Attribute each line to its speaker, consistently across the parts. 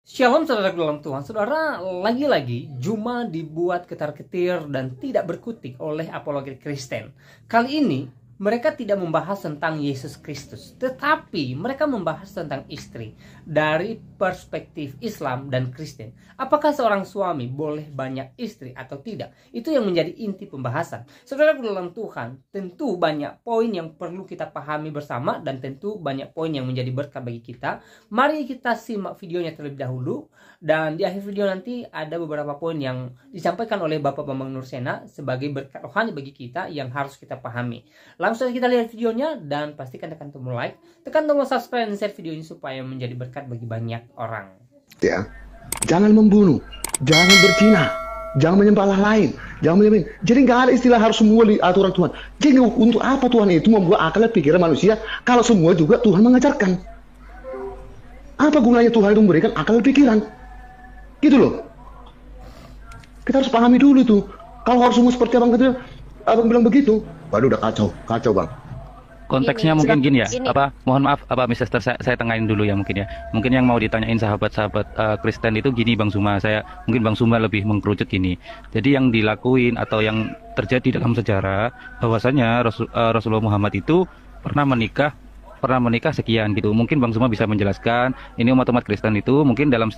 Speaker 1: Shalom saudara dalam Tuhan. Saudara, lagi-lagi Juma dibuat ketar-ketir dan tidak berkutik oleh apologet Kristen. Kali ini mereka tidak membahas tentang Yesus Kristus, tetapi mereka membahas tentang istri dari perspektif Islam dan Kristen. Apakah seorang suami boleh banyak istri atau tidak? Itu yang menjadi inti pembahasan. Saudara dalam Tuhan, tentu banyak poin yang perlu kita pahami bersama dan tentu banyak poin yang menjadi berkat bagi kita. Mari kita simak videonya terlebih dahulu, dan di akhir video nanti ada beberapa poin yang disampaikan oleh Bapak Bambang Nursena sebagai berkat rohani bagi kita yang harus kita pahami. Langsung kita lihat videonya dan pastikan tekan tombol like, tekan tombol subscribe dan share video ini supaya menjadi berkat bagi banyak orang.
Speaker 2: Ya, jangan membunuh, jangan berzina, jangan menyembah Allah lain, jangan menyembah. Jadi nggak ada istilah harus semua di aturan Tuhan. Jadi untuk apa Tuhan itu membuat akal dan pikiran manusia kalau semua juga Tuhan mengajarkan? Apa gunanya Tuhan itu memberikan akal dan pikiran? Gitu loh. Kita harus pahami dulu itu. Kalau harus semua seperti abang bilang begitu, waduh udah kacau bang.
Speaker 3: Konteksnya mungkin gini ya, mohon maaf, Mister, saya tengahin dulu ya mungkin ya. Mungkin yang mau ditanyain sahabat-sahabat Kristen itu gini Bang Zuma, mungkin Bang Zuma lebih mengkerucut gini. Jadi yang dilakuin atau yang terjadi dalam sejarah, bahwasanya Rasulullah Muhammad itu pernah menikah sekian gitu. Mungkin Bang Zuma bisa menjelaskan ini umat-umat Kristen itu mungkin dalam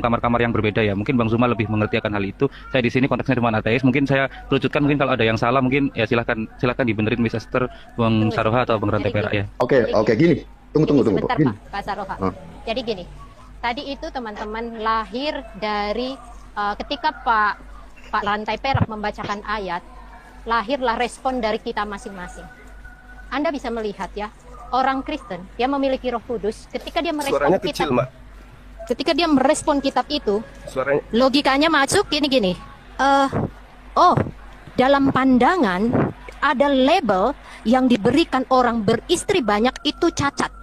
Speaker 3: kamar-kamar yang berbeda ya. Mungkin Bang Zuma lebih mengerti akan hal itu. Saya di sini konteksnya cuma ateis. Mungkin saya kerucutkan, mungkin kalau ada yang salah mungkin ya silahkan dibenerin Miss Esther, Bang Saroha atau Bang Rantai Perak ya.
Speaker 2: Oke, gini. Tunggu.
Speaker 4: Sebentar
Speaker 2: Gini.
Speaker 4: Pak Saroha. Jadi gini. Tadi itu teman-teman lahir dari ketika Pak Rantai Perak membacakan ayat, lahirlah respon dari kita masing-masing. Anda bisa melihat ya, orang Kristen yang memiliki Roh Kudus, ketika dia merespon kitab, ketika dia merespon kitab itu, logikanya masuk gini. Dalam pandangan ada label yang diberikan orang beristri banyak itu cacat.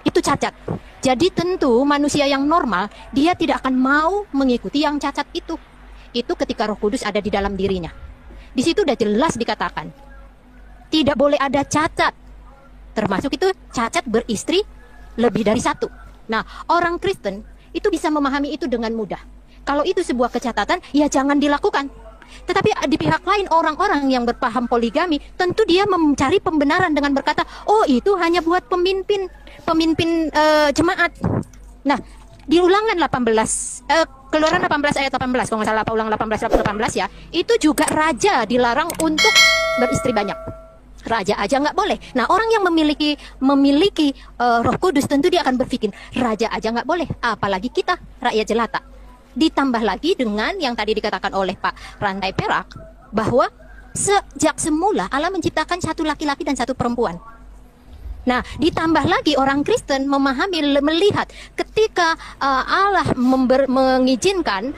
Speaker 4: Itu cacat. Jadi tentu manusia yang normal dia tidak akan mau mengikuti yang cacat itu. Itu ketika Roh Kudus ada di dalam dirinya. Di situ udah jelas dikatakan tidak boleh ada cacat, termasuk itu cacat beristri lebih dari satu. Nah, orang Kristen itu bisa memahami itu dengan mudah. Kalau itu sebuah kecacatan, ya jangan dilakukan. Tetapi di pihak lain, orang-orang yang berpaham poligami, tentu dia mencari pembenaran dengan berkata, oh itu hanya buat pemimpin jemaat. Nah, di Ulangan 18, Keluaran 18 ayat 18, kalau nggak salah Ulangan 18 ya, itu juga raja dilarang untuk beristri banyak. Raja aja nggak boleh. Nah, orang yang memiliki Roh Kudus tentu dia akan berpikir raja aja nggak boleh, apalagi kita rakyat jelata. Ditambah lagi dengan yang tadi dikatakan oleh Pak Rantai Perak bahwa sejak semula Allah menciptakan satu laki-laki dan satu perempuan. Nah, ditambah lagi orang Kristen melihat ketika Allah mengizinkan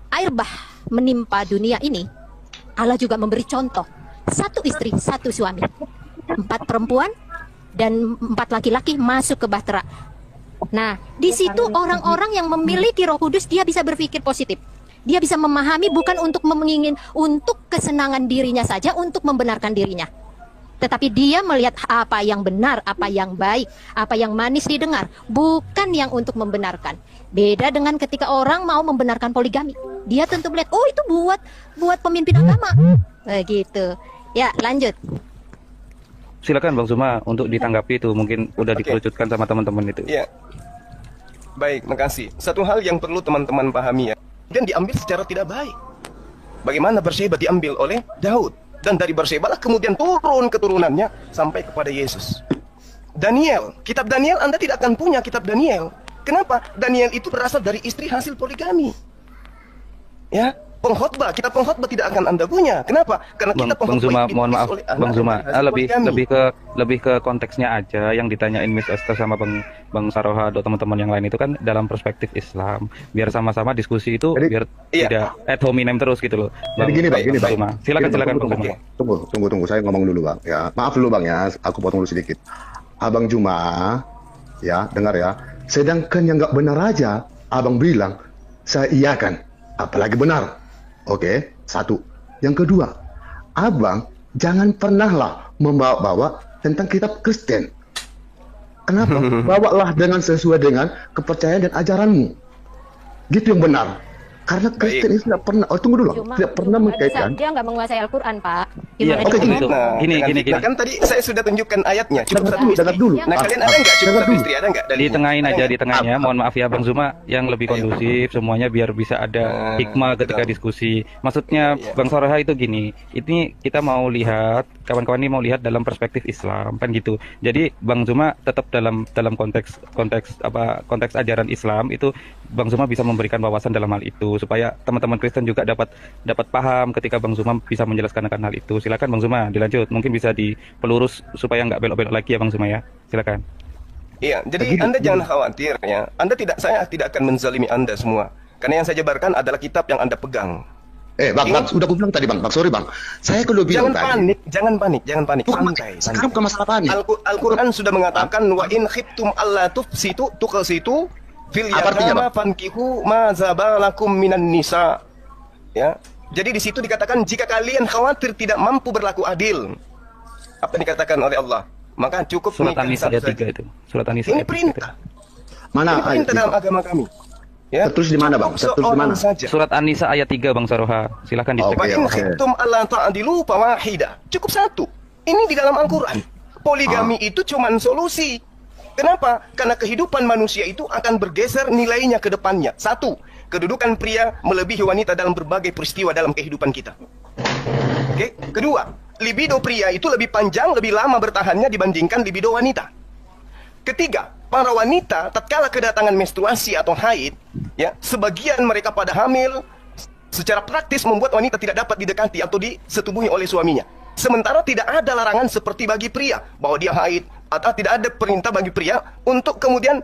Speaker 4: air bah menimpa dunia ini, Allah juga memberi contoh. Satu istri, satu suami, 4 perempuan dan 4 laki-laki masuk ke bahtera. Nah, di situ orang-orang yang memiliki Roh Kudus dia bisa berpikir positif. Dia bisa memahami bukan untuk untuk kesenangan dirinya saja, untuk membenarkan dirinya. Tetapi dia melihat apa yang benar, apa yang baik, apa yang manis didengar, bukan yang untuk membenarkan. Beda dengan ketika orang mau membenarkan poligami. Dia tentu melihat, oh itu buat pemimpin agama. Begitu. Ya, lanjut.
Speaker 3: Silakan Bang Zuma untuk ditanggapi itu, mungkin udah dikerucutkan sama teman-teman itu.
Speaker 5: Iya. Baik, makasih. Satu hal yang perlu teman-teman pahami ya, dan diambil secara tidak baik. Bagaimana Berseba diambil oleh Daud, dan dari Berseba lah kemudian turun keturunannya sampai kepada Yesus. Daniel, kitab Daniel Anda tidak akan punya kitab Daniel. Kenapa? Daniel itu berasal dari istri hasil poligami. Ya, kitab pengkhotbah tidak akan Anda punya. Kenapa? Karena kita
Speaker 3: Bang Zuma, mohon maaf, Bang Zuma, lebih ke konteksnya aja yang ditanyain Miss Esther sama Bang Saroha atau teman-teman yang lain itu kan dalam perspektif Islam. Biar sama-sama diskusi itu biar tidak ad hominem terus gitu loh.
Speaker 2: Jadi gini Bang.
Speaker 3: Silakan Bang Zuma.
Speaker 2: Tunggu, saya ngomong dulu Bang. Ya, maaf dulu Bang ya, aku potong dulu sedikit. Abang Juma, ya dengar ya. Sedangkan yang nggak benar aja, abang bilang saya iakan, apalagi benar. Oke, satu. Yang kedua, abang jangan pernahlah membawa-bawa tentang kitab Kristen. Kenapa? Bawalah dengan sesuai dengan kepercayaan dan ajaranmu. Gitu yang benar. Karena Kristen itu tidak pernah, tunggu dulu, tidak pernah mengkaitkan.
Speaker 4: Dia nggak menguasai Al-Quran, Pak.
Speaker 3: Iya,
Speaker 4: Gimana
Speaker 3: oke,
Speaker 4: dia
Speaker 3: gitu.
Speaker 4: ngomong?
Speaker 3: Gini.
Speaker 5: Kan tadi saya sudah tunjukkan ayatnya. Cukup satu istri.
Speaker 2: Dengar dulu.
Speaker 5: Nah, kalian ada nggak cukup satu istri? Ada nggak?
Speaker 3: Ditengahin aja, ditengahnya. Mohon maaf ya Bang Zuma, yang lebih kondusif semuanya biar bisa ada hikmah ketika diskusi. Maksudnya Bang Soroha itu gini, ini kita mau lihat, kawan-kawan ini mau lihat dalam perspektif Islam kan gitu. Jadi Bang Zuma tetap dalam konteks ajaran Islam itu Bang Zuma bisa memberikan wawasan dalam hal itu supaya teman-teman Kristen juga dapat paham ketika Bang Zuma bisa menjelaskan akan hal itu. Silakan Bang Zuma, dilanjut. Mungkin bisa dipelurus supaya nggak belok-belok lagi ya Bang Zuma ya. Silakan.
Speaker 5: Iya, jadi Anda jangan khawatir ya. Saya tidak akan menzalimi Anda semua. Karena yang saya jabarkan adalah kitab yang Anda pegang.
Speaker 2: Bang, sudah aku bilang tadi Bang, sorry Bang. Saya kalau bilang
Speaker 5: Jangan panik. Santai.
Speaker 2: Sekarang bukan masalah panik.
Speaker 5: Al-Quran sudah mengatakan wa in khiftum alla tufsitu tuqsitu fil yatama fankihu ma zabalakum minan nisa. Ya. Jadi di situ dikatakan jika kalian khawatir tidak mampu berlaku adil. Apa yang dikatakan oleh Allah? Maka cukup
Speaker 3: Surat An-Nisa ayat 3 itu. Surat An-Nisa
Speaker 5: ini perintah.
Speaker 2: Mana
Speaker 5: ini perintah dalam agama kami. Ya.
Speaker 2: Tertulis di mana Bang? Tertulis di mana?
Speaker 3: Surat An-Nisa ayat 3 Bang Soroha. Silakan dicek.
Speaker 5: Wa in khiftum alla ta'dilu fawahida. Cukup satu. Ini di dalam Al-Qur'an. Poligami itu cuman solusi. Kenapa? Karena kehidupan manusia itu akan bergeser nilainya ke depannya. Satu, kedudukan pria melebihi wanita dalam berbagai peristiwa dalam kehidupan kita. Oke. Kedua, libido pria itu lebih panjang, lebih lama bertahannya dibandingkan libido wanita. Ketiga, para wanita tatkala kedatangan menstruasi atau haid, ya, sebagian mereka pada hamil secara praktis membuat wanita tidak dapat didekati atau disetubuhi oleh suaminya. Sementara tidak ada larangan seperti bagi pria bahwa dia haid, atau tidak ada perintah bagi pria untuk kemudian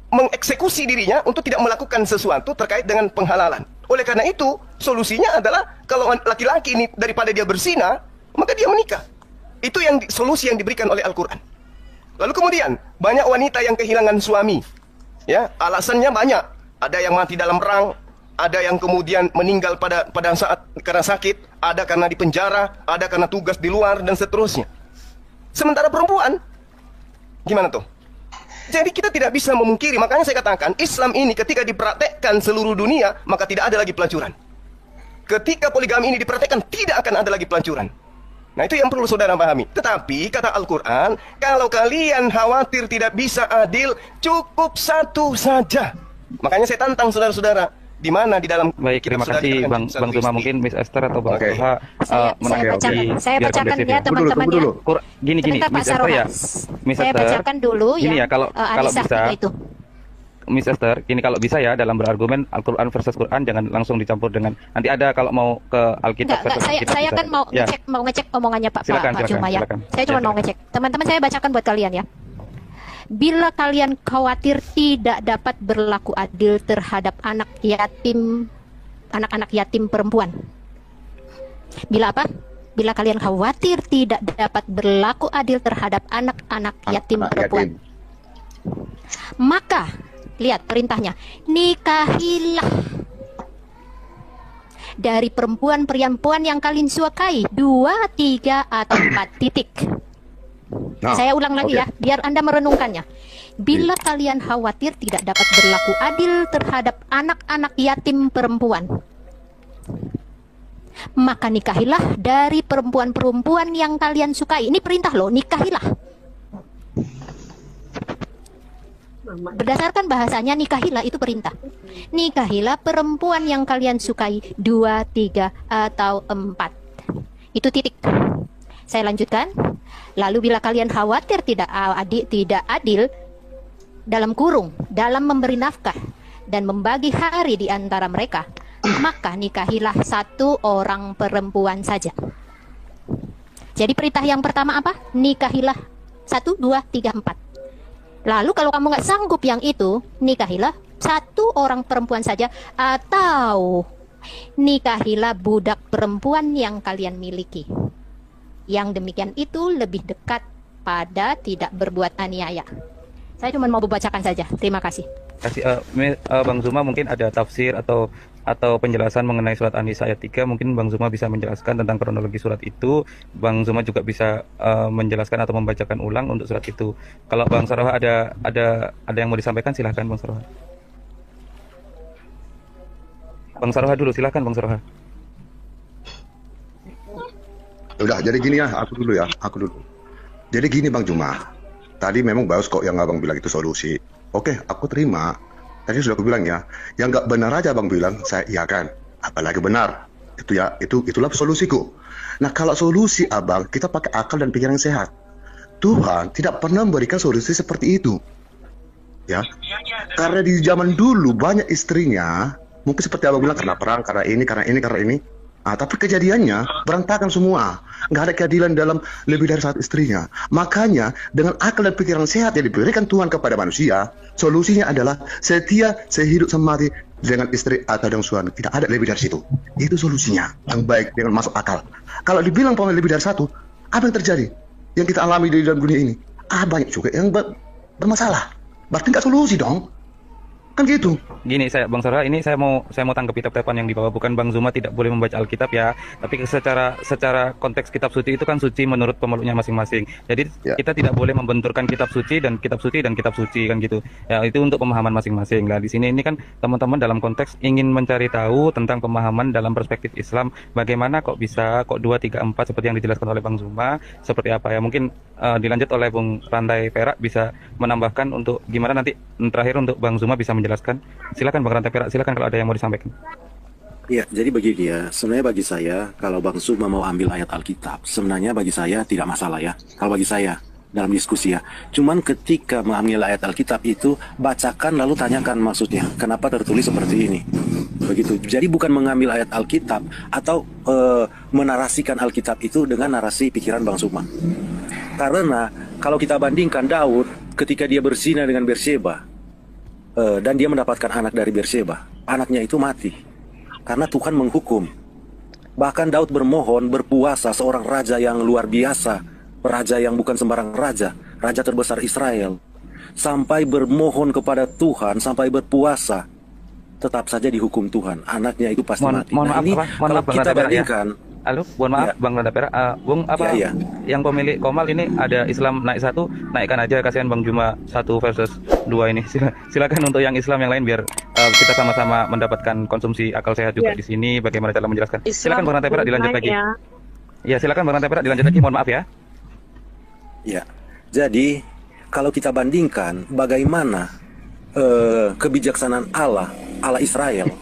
Speaker 5: mengeksekusi dirinya untuk tidak melakukan sesuatu terkait dengan penghalalan. Oleh karena itu, solusinya adalah kalau laki-laki ini daripada dia berzina, maka dia menikah. Itu solusi yang diberikan oleh Al-Quran. Lalu kemudian banyak wanita yang kehilangan suami, ya, alasannya banyak. Ada yang mati dalam perang, ada yang kemudian meninggal pada saat karena sakit, ada karena di penjara, ada karena tugas di luar dan seterusnya. Sementara perempuan, gimana tuh? Jadi kita tidak bisa memungkiri, makanya saya katakan Islam ini ketika dipraktekkan seluruh dunia, maka tidak ada lagi pelacuran. Ketika poligami ini dipraktekkan, tidak akan ada lagi pelacuran. Nah, itu yang perlu saudara pahami. Tetapi kata Al-Quran, kalau kalian khawatir tidak bisa adil, cukup satu saja. Makanya saya tantang saudara-saudara, di mana di dalam.
Speaker 3: Baik, terima kasih Bang Zuma, mungkin Miss Esther atau Bang Soroha
Speaker 4: saya bacakan ya teman-teman ya.
Speaker 3: Gini Miss Esther ya.
Speaker 4: Saya bacakan dulu
Speaker 3: gini ya, kalau bisa
Speaker 4: itu.
Speaker 3: Miss Esther, gini kalau bisa ya dalam berargumen Al-Quran versus Quran jangan langsung dicampur dengan nanti ada kalau mau ke Alkitab versus Alkitab.
Speaker 4: Saya kan mau ngecek omongannya Pak Zuma ya. Saya cuma mau ngecek. Teman-teman saya bacakan buat kalian ya. Bila kalian khawatir tidak dapat berlaku adil terhadap anak-anak yatim perempuan. Bila apa? Bila kalian khawatir tidak dapat berlaku adil terhadap anak-anak yatim perempuan. Maka, lihat perintahnya, nikahilah dari perempuan-perempuan yang kalian sukai 2, 3, atau 4 titik. Saya ulang lagi ya, biar Anda merenungkannya. Bila kalian khawatir tidak dapat berlaku adil terhadap anak-anak yatim perempuan, maka nikahilah dari perempuan-perempuan yang kalian sukai. Ini perintah loh, nikahilah. Berdasarkan bahasanya, nikahilah itu perintah. Nikahilah perempuan yang kalian sukai 2, 3, atau 4. Itu titik. Saya lanjutkan. Lalu bila kalian khawatir tidak adil dalam kurung, dalam memberi nafkah dan membagi hari di antara mereka, maka nikahilah 1 orang perempuan saja. Jadi perintah yang pertama apa? Nikahilah 1, 2, 3, 4. Lalu kalau kamu nggak sanggup yang itu, nikahilah 1 orang perempuan saja, atau nikahilah budak perempuan yang kalian miliki. Yang demikian itu lebih dekat pada tidak berbuat aniaya. Saya cuma mau membacakan saja. Terima kasih.
Speaker 3: Bang Zuma mungkin ada tafsir atau atau penjelasan mengenai surat An-Nisa ayat 3, mungkin Bang Zuma bisa menjelaskan tentang kronologi surat itu. Bang Zuma juga bisa menjelaskan atau membacakan ulang untuk surat itu. Kalau Bang Saroha ada yang mau disampaikan, silahkan Bang Saroha. Bang Saroha dulu, silahkan Bang Saroha.
Speaker 2: Udah, jadi gini ya, aku dulu. Jadi gini Bang Zuma, tadi memang bagus kok yang abang bilang itu solusi. Oke, aku terima. Tadi sudah aku bilang ya, yang nggak benar aja abang bilang, saya iakan. Apalagi benar, itulah solusiku. Nah kalau solusi abang, kita pakai akal dan pikiran yang sehat. Tuhan tidak pernah memberikan solusi seperti itu. Ya, karena di zaman dulu banyak istrinya, mungkin seperti abang bilang karena perang, karena ini. Tapi kejadiannya berantakan semua. Nggak ada keadilan dalam lebih dari satu istrinya. Makanya dengan akal dan pikiran sehat yang diberikan Tuhan kepada manusia, solusinya adalah setia sehidup semati dengan istri atau dengan suami. Tidak ada lebih dari situ. Itu solusinya yang baik dengan masuk akal. Kalau dibilang lebih dari satu, apa yang terjadi? Yang kita alami di dalam dunia ini, banyak juga yang bermasalah. Berarti nggak solusi dong. Kan gitu.
Speaker 3: Gini, Bang Saroha, ini saya mau tanggapi tap-tapan yang dibawa. Bukan Bang Zuma tidak boleh membaca Alkitab ya, tapi secara konteks kitab suci itu kan suci menurut pemeluknya masing-masing. Jadi kita tidak boleh membenturkan kitab suci dan kitab suci kan gitu. Ya, itu untuk pemahaman masing-masing. Nah, di sini ini kan teman-teman dalam konteks ingin mencari tahu tentang pemahaman dalam perspektif Islam, bagaimana kok 2, 3, 4 seperti yang dijelaskan oleh Bang Zuma, seperti apa ya. Mungkin dilanjut oleh Bung Rantai Perak bisa menambahkan untuk gimana nanti terakhir untuk Bang Zuma bisa menjelaskan. Silakan Bang Rantai Perak, silakan kalau ada yang mau disampaikan.
Speaker 6: Ya, jadi begini ya, sebenarnya bagi saya kalau Bang Zuma mau ambil ayat Alkitab, sebenarnya bagi saya tidak masalah ya. Kalau bagi saya dalam diskusi ya. Cuman ketika mengambil ayat Alkitab itu, bacakan lalu tanyakan maksudnya, kenapa tertulis seperti ini. Begitu. Jadi bukan mengambil ayat Alkitab atau menarasikan Alkitab itu dengan narasi pikiran Bang Zuma. Karena kalau kita bandingkan Daud ketika dia berzina dengan Berseba, dan dia mendapatkan anak dari Berseba, anaknya itu mati karena Tuhan menghukum. Bahkan Daud bermohon, berpuasa, seorang raja yang luar biasa, raja yang bukan sembarang raja terbesar Israel, sampai bermohon kepada Tuhan, sampai berpuasa, tetap saja dihukum Tuhan, anaknya itu pasti mati. Nah, ini kalau kita bandingkan ya.
Speaker 3: Halo, mohon maaf Bang Rantai Perak, Bung yang pemilik Komal ini ada Islam naik 1, naikkan aja, kasihan Bang Zuma 1 versus 2 ini. Silakan untuk yang Islam yang lain biar kita sama-sama mendapatkan konsumsi akal sehat juga di sini. Bagaimana cara menjelaskan? Silakan Bang Rantai Perak dilanjut lagi. Ya, silakan Bang Rantai Perak dilanjut lagi. Mohon maaf ya.
Speaker 6: Ya, jadi kalau kita bandingkan bagaimana kebijaksanaan Allah Israel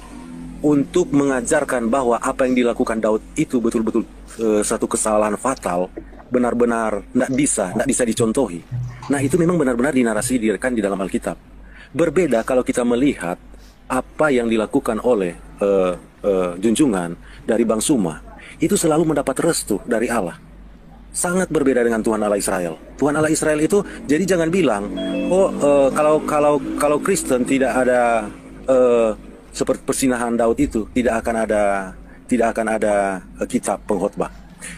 Speaker 6: untuk mengajarkan bahwa apa yang dilakukan Daud itu betul-betul satu kesalahan fatal, benar-benar tidak bisa dicontohi. Nah, itu memang benar-benar dinarasikan di dalam Alkitab. Berbeda kalau kita melihat apa yang dilakukan oleh junjungan dari Bang Zuma, itu selalu mendapat restu dari Allah. Sangat berbeda dengan Tuhan Allah Israel. Tuhan Allah Israel itu, jadi jangan bilang, kalau Kristen tidak ada seperti persinahan Daud itu, tidak akan ada kitab pengkhotbah.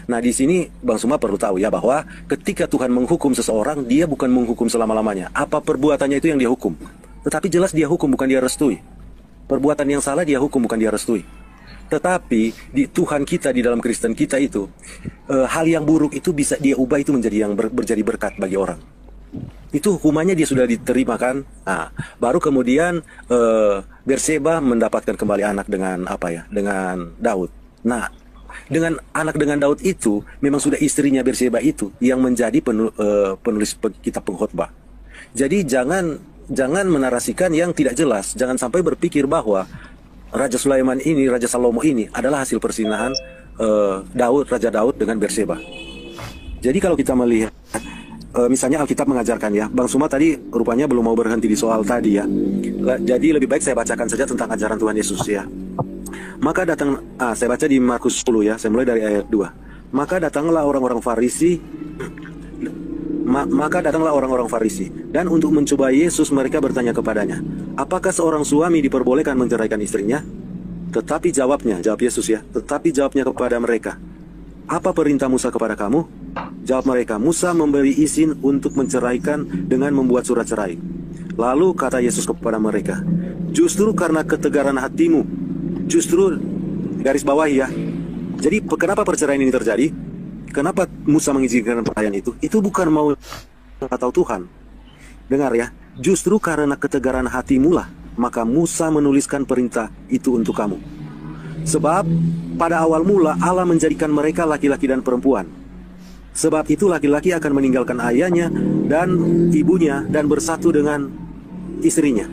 Speaker 6: Nah, di sini Bang Zuma perlu tahu ya bahwa ketika Tuhan menghukum seseorang, dia bukan menghukum selama-lamanya. Apa perbuatannya itu yang dia hukum, tetapi jelas dia hukum, bukan dia restui. Perbuatan yang salah dia hukum, bukan dia restui. Tetapi di Tuhan kita, di dalam Kristen kita itu, hal yang buruk itu bisa dia ubah itu menjadi yang menjadi berkat bagi orang. Itu hukumannya dia sudah diterima kan. Nah, baru kemudian Berseba mendapatkan kembali anak dengan dengan Daud. Nah, dengan anak dengan Daud itu memang sudah istrinya Berseba itu yang menjadi penulis kitab pengkhotbah. Jadi jangan menarasikan yang tidak jelas. Jangan sampai berpikir bahwa Raja Sulaiman ini, Raja Salomo ini adalah hasil persinahan Raja Daud dengan Berseba. Jadi kalau kita melihat misalnya Alkitab mengajarkan ya, Bang Zuma tadi rupanya belum mau berhenti di soal tadi ya. Jadi lebih baik saya bacakan saja tentang ajaran Tuhan Yesus ya. Maka saya baca di Markus 10 ya, saya mulai dari ayat 2. Maka datanglah orang-orang Farisi, dan untuk mencoba Yesus mereka bertanya kepadanya, apakah seorang suami diperbolehkan menceraikan istrinya? Jawab Yesus ya, tetapi jawabnya kepada mereka, apa perintah Musa kepada kamu? Jawab mereka, Musa memberi izin untuk menceraikan dengan membuat surat cerai. Lalu kata Yesus kepada mereka, justru karena ketegaran hatimu Justru garis bawah ya. Jadi kenapa perceraian ini terjadi? Kenapa Musa mengizinkan perceraian itu? Itu bukan mau atau Tuhan. Dengar ya, justru karena ketegaran hatimu lah, maka Musa menuliskan perintah itu untuk kamu. Sebab pada awal mula Allah menjadikan mereka laki-laki dan perempuan. Sebab itu laki-laki akan meninggalkan ayahnya dan ibunya dan bersatu dengan istrinya,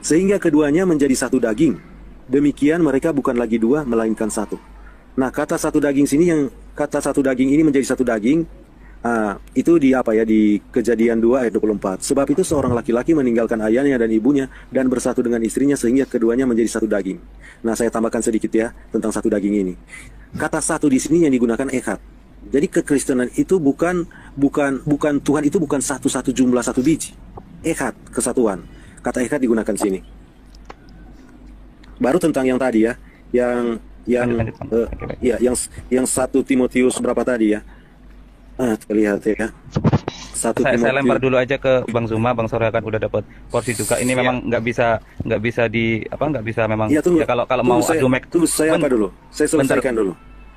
Speaker 6: sehingga keduanya menjadi satu daging. Demikian mereka bukan lagi dua, melainkan satu. Nah, kata satu daging ini menjadi satu daging, itu di apa ya, di Kejadian 2 ayat 24. Sebab itu seorang laki-laki meninggalkan ayahnya dan ibunya dan bersatu dengan istrinya sehingga keduanya menjadi satu daging. Nah, saya tambahkan sedikit ya tentang satu daging ini. Kata satu di sini yang digunakan echad. Jadi kekristenan itu bukan Tuhan itu bukan satu jumlah satu biji. Echad, kesatuan. Kata echad digunakan sini. Baru tentang yang tadi ya, yang 1 Timotius berapa tadi ya? Kita lihat ya.
Speaker 3: Saya lempar dulu aja ke Bang Zuma. Bang Sore kan udah dapat porsi juga. Ini memang nggak bisa memang.
Speaker 6: Ya, tunggu,
Speaker 3: ya kalau mau adu
Speaker 6: tunggu saya apa dulu? Saya selesaikan dulu.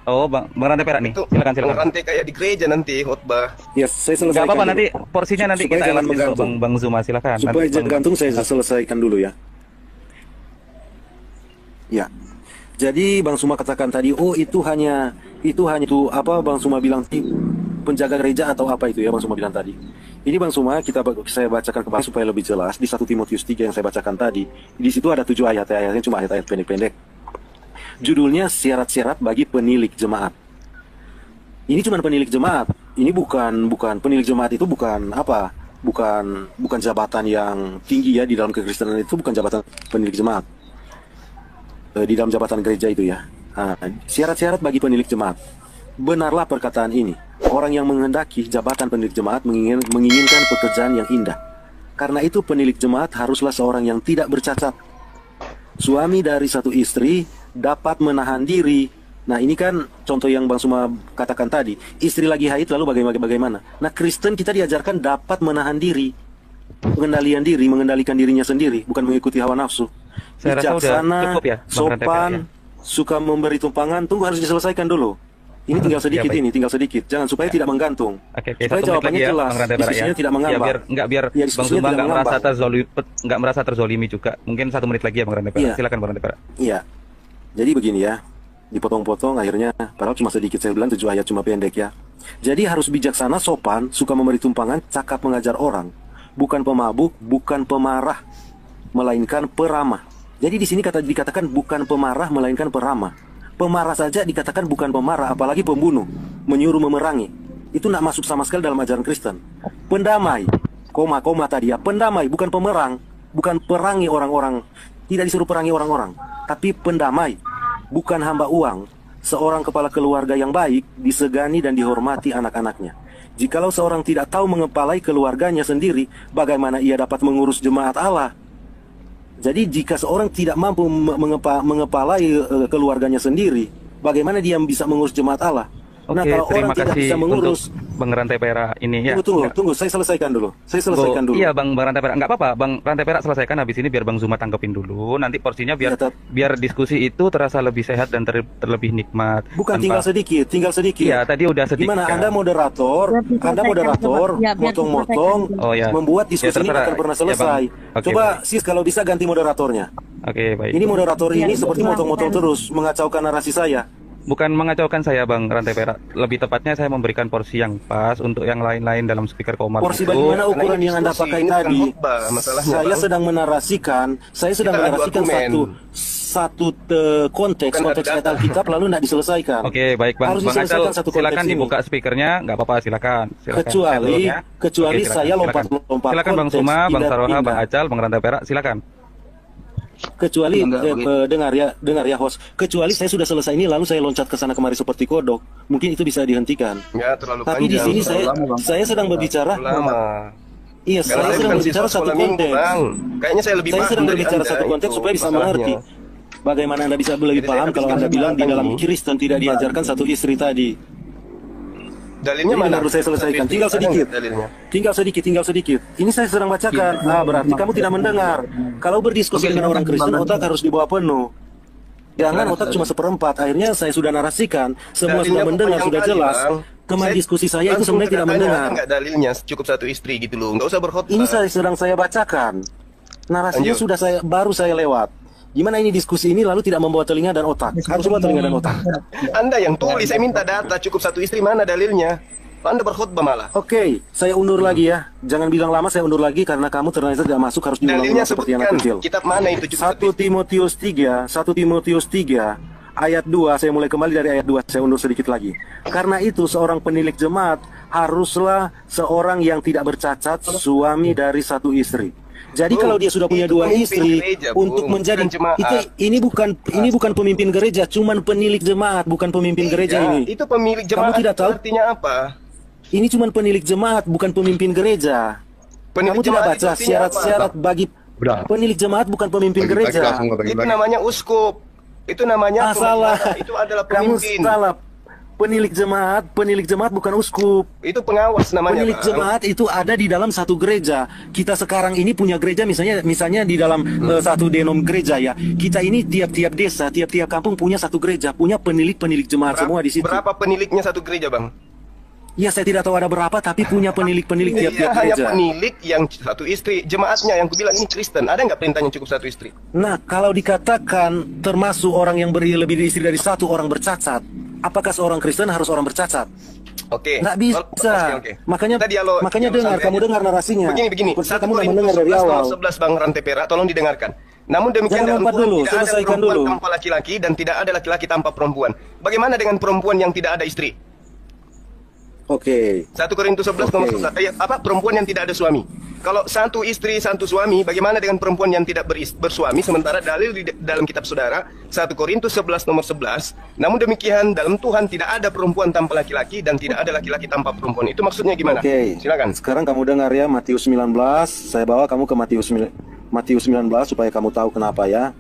Speaker 3: Oh, Bang Rantai Perak nih.
Speaker 5: Itu
Speaker 3: Silakan.
Speaker 5: rantai kayak di gereja nanti khotbah.
Speaker 6: Ya, saya selesaikan.
Speaker 3: Gak apa-apa,
Speaker 6: dulu.
Speaker 3: nanti porsinya nanti
Speaker 6: Supaya
Speaker 3: kita
Speaker 6: jangan
Speaker 3: elasin
Speaker 6: menggantung.
Speaker 3: Bang Zuma, silakan.
Speaker 6: Supaya
Speaker 3: Nanti
Speaker 6: jangan gantung, saya selesaikan dulu ya. Ya. Jadi Bang Zuma katakan tadi, itu hanya itu apa Bang Zuma bilang penjaga gereja atau apa itu ya Bang Zuma bilang tadi. Ini Bang Zuma saya bacakan kembali supaya lebih jelas di 1 Timotius 3 yang saya bacakan tadi. Di situ ada 7 ayat, ayatnya cuma ayat-ayat pendek-pendek. Judulnya syarat-syarat bagi penilik jemaat. Ini cuma penilik jemaat. Ini bukan penilik jemaat itu bukan apa? Bukan jabatan yang tinggi ya di dalam kekristenan, itu bukan jabatan penilik jemaat. Di dalam jabatan gereja itu ya. Syarat-syarat bagi penilik jemaat. Benarlah perkataan ini. Orang yang menghendaki jabatan penilik jemaat menginginkan pekerjaan yang indah. Karena itu penilik jemaat haruslah seorang yang tidak bercacat. Suami dari satu istri dapat menahan diri. Nah, ini kan contoh yang Bang Zuma katakan tadi. Istri lagi haid lalu bagaimana? Nah, Kristen kita diajarkan dapat menahan diri. Mengendalikan dirinya sendiri, bukan mengikuti hawa nafsu.
Speaker 3: Saya rasa udah cukup ya, Bang Rantai Perak,
Speaker 6: sopan,
Speaker 3: ya.
Speaker 6: suka memberi tumpangan. Tunggu, harus diselesaikan dulu. Ini tinggal sedikit
Speaker 3: baik.
Speaker 6: tinggal sedikit. Jangan supaya tidak menggantung.
Speaker 3: Oke,
Speaker 6: Supaya
Speaker 3: 1 menit
Speaker 6: jawabannya
Speaker 3: lagi ya,
Speaker 6: jelas.
Speaker 3: Bang Rantai Perak,
Speaker 6: Diskusinya
Speaker 3: ya.
Speaker 6: tidak mengambang.
Speaker 3: Biar
Speaker 6: Ya,
Speaker 3: Bang
Speaker 6: diskusinya
Speaker 3: Zuma
Speaker 6: tidak
Speaker 3: nggak merasa terzolimi juga. Mungkin 1 menit lagi ya Bang Rantai Perak.
Speaker 6: Iya.
Speaker 3: Silakan Bang Rantai Perak.
Speaker 6: Iya. Jadi begini ya. Dipotong-potong akhirnya, padahal cuma sedikit, saya bilang 7 ayat cuma pendek ya. Jadi harus bijaksana, sopan, suka memberi tumpangan, cakap mengajar orang. Bukan pemabuk, bukan pemarah, melainkan peramah. Jadi di sini dikatakan bukan pemarah melainkan peramah. Pemarah saja dikatakan bukan pemarah, apalagi pembunuh, menyuruh memerangi. Itu tidak masuk sama sekali dalam ajaran Kristen. Pendamai, koma tadi ya, pendamai, bukan pemerang, bukan perangi orang-orang, tidak disuruh perangi orang-orang, tapi pendamai, bukan hamba uang. Seorang kepala keluarga yang baik disegani dan dihormati anak-anaknya. Jikalau seorang tidak tahu mengepalai keluarganya sendiri, bagaimana ia dapat mengurus jemaat Allah? Jadi jika seorang tidak mampu mengepalai keluarganya sendiri, bagaimana dia bisa mengurus jemaat Allah? Nah,
Speaker 3: Oke,
Speaker 6: kalau
Speaker 3: terima
Speaker 6: orang tidak
Speaker 3: kasih
Speaker 6: bisa mengurus,
Speaker 3: untuk Bang Rantai Perak ini ya.
Speaker 6: Tunggu, saya selesaikan dulu.
Speaker 3: Iya, Bang Rantai Perak, nggak apa-apa. Bang Rantai Perak selesaikan habis ini biar Bang Zuma tangkepin dulu. Nanti porsinya biar diskusi itu terasa lebih sehat dan terlebih nikmat.
Speaker 6: Bukan tinggal sedikit.
Speaker 3: Iya, tadi udah sedikit.
Speaker 6: Gimana?
Speaker 3: Kan?
Speaker 6: Anda moderator, memotong, membuat diskusi ini akan pernah selesai.
Speaker 3: Ya, Oke,
Speaker 6: Coba
Speaker 3: baik.
Speaker 6: Sis kalau bisa ganti moderatornya.
Speaker 3: Oke, baik.
Speaker 6: Ini moderator ini seperti motong-motong terus, mengacaukan narasi saya.
Speaker 3: Bukan mengacaukan saya, Bang Rantai Perak. Lebih tepatnya saya memberikan porsi yang pas untuk yang lain-lain dalam speaker Komar.
Speaker 6: Porsi bagaimana ukuran yang Anda pakai tadi? Saya sedang menarasikan satu konteks ayat Alkitab lalu tidak diselesaikan.
Speaker 3: Oke, baik Bang.
Speaker 6: Harus
Speaker 3: Bang
Speaker 6: diselesaikan
Speaker 3: Acel,
Speaker 6: satu
Speaker 3: silakan
Speaker 6: konteks ini.
Speaker 3: dibuka speakernya, nggak apa-apa, silakan.
Speaker 6: Kecuali
Speaker 3: Oke,
Speaker 6: saya lompat-lompat.
Speaker 3: Silakan Bang
Speaker 6: konteks,
Speaker 3: Suma, Bang
Speaker 6: tidak
Speaker 3: Saroha,
Speaker 6: pindah.
Speaker 3: Bang Acal, Bang Rantai Perak, silakan.
Speaker 6: Kecuali dengar ya host. Kecuali saya sudah selesai ini lalu saya loncat ke sana kemari seperti kodok, mungkin itu bisa dihentikan.
Speaker 5: Ya, terlalu
Speaker 6: Tapi
Speaker 5: panjang.
Speaker 6: di sini saya sedang berbicara.
Speaker 5: Lama.
Speaker 6: Iya, saya sedang berbicara satu konteks.
Speaker 5: Kayaknya saya lebih
Speaker 6: Saya
Speaker 5: paham
Speaker 6: sedang
Speaker 5: dari
Speaker 6: berbicara
Speaker 5: Anda,
Speaker 6: satu konteks
Speaker 5: itu
Speaker 6: supaya bisa
Speaker 5: masalahnya.
Speaker 6: mengerti. Bagaimana Anda bisa lebih
Speaker 5: Jadi saya
Speaker 6: paham
Speaker 5: habis
Speaker 6: kalau Anda
Speaker 5: kasih
Speaker 6: bilang di
Speaker 5: makan
Speaker 6: dalam
Speaker 5: ini.
Speaker 6: Kristen tidak diajarkan satu istri tadi.
Speaker 5: Dalilnya
Speaker 6: Ini
Speaker 5: mana?
Speaker 6: baru saya selesaikan. Tinggal sedikit.
Speaker 5: Dalilnya.
Speaker 6: Tinggal sedikit. Ini saya sedang bacakan. Berarti kamu tidak mendengar. Kalau berdiskusi dengan orang Kristen, otak harus dibawa penuh. Jangan otak cuma seperempat. Akhirnya saya sudah narasikan, semua sudah mendengar, sudah jelas. Teman diskusi saya itu sebenarnya tidak mendengar.
Speaker 5: Enggak dalilnya cukup satu istri gitu loh. Enggak usah berkhotbah.
Speaker 6: Ini sedang saya bacakan. Narasinya baru saya lewat. Gimana ini diskusi ini lalu tidak membawa telinga dan otak? Harus membawa telinga dan otak.
Speaker 5: Anda yang tulis, saya minta data cukup satu istri, mana dalilnya? Anda berkhotbah malah.
Speaker 6: Oke, saya undur lagi ya. Jangan bilang lama, saya undur lagi karena kamu ternyata tidak masuk, harus diulang-ulang seperti anak kecil.
Speaker 5: Kitab mana itu?
Speaker 6: 1 Timotius 3 ayat 2, saya mulai kembali dari ayat 2, saya undur sedikit lagi. Karena itu seorang penilik jemaat haruslah seorang yang tidak bercacat, suami dari satu istri. Jadi kalau dia sudah punya dua istri gereja, untuk menjadi ini bukan pemimpin gereja, cuman penilik jemaat, bukan pemimpin gereja ini.
Speaker 5: Itu pemilik jemaat.
Speaker 6: Kamu tidak tahu
Speaker 5: artinya apa?
Speaker 6: Ini cuman penilik jemaat, bukan pemimpin gereja. Kamu tidak baca syarat-syarat bagi penilik jemaat, bukan pemimpin gereja.
Speaker 5: Itu namanya uskup. Itu namanya
Speaker 6: salah.
Speaker 5: Itu adalah pemimpin.
Speaker 6: Kamu salah. Penilik jemaat bukan uskup.
Speaker 5: Itu pengawas namanya.
Speaker 6: Penilik jemaat itu ada di dalam satu gereja. Kita sekarang ini punya gereja misalnya di dalam satu denom gereja ya. Kita ini tiap-tiap desa, tiap-tiap kampung punya satu gereja, punya penilik jemaat semua di situ.
Speaker 5: Berapa peniliknya satu gereja, Bang?
Speaker 6: Ya saya tidak tahu ada berapa, tapi punya penilik-penilik tiap-tiap gereja.
Speaker 5: Hanya penilik yang satu istri, jemaatnya yang kubilang ini Kristen. Ada nggak perintahnya cukup satu istri?
Speaker 6: Nah, kalau dikatakan termasuk orang yang lebih dari istri dari satu orang bercacat, apakah seorang Kristen harus orang bercacat?
Speaker 5: Oke.
Speaker 6: Nggak bisa.
Speaker 5: Okay.
Speaker 6: Makanya kamu dengar narasinya.
Speaker 5: Begini.
Speaker 6: Kamu nggak mendengar dari awal.
Speaker 5: 11 Bang Rantepera, tolong didengarkan. Namun demikian dalam Tuhan tidak ada perempuan tanpa laki-laki dan tidak ada laki-laki tanpa perempuan. Bagaimana dengan perempuan yang tidak ada istri?
Speaker 6: Oke.
Speaker 5: 1 Korintus 11 nomor 11. Perempuan yang tidak ada suami. Kalau satu istri, satu suami, bagaimana dengan perempuan yang tidak bersuami? Sementara dalil di dalam kitab saudara 1 Korintus 11 nomor 11. Namun demikian dalam Tuhan tidak ada perempuan tanpa laki-laki dan tidak ada laki-laki tanpa perempuan. Itu maksudnya gimana?
Speaker 6: Oke.
Speaker 5: Silakan.
Speaker 6: Sekarang kamu dengar ya Matius 19. Saya bawa kamu ke Matius 19 supaya kamu tahu kenapa ya.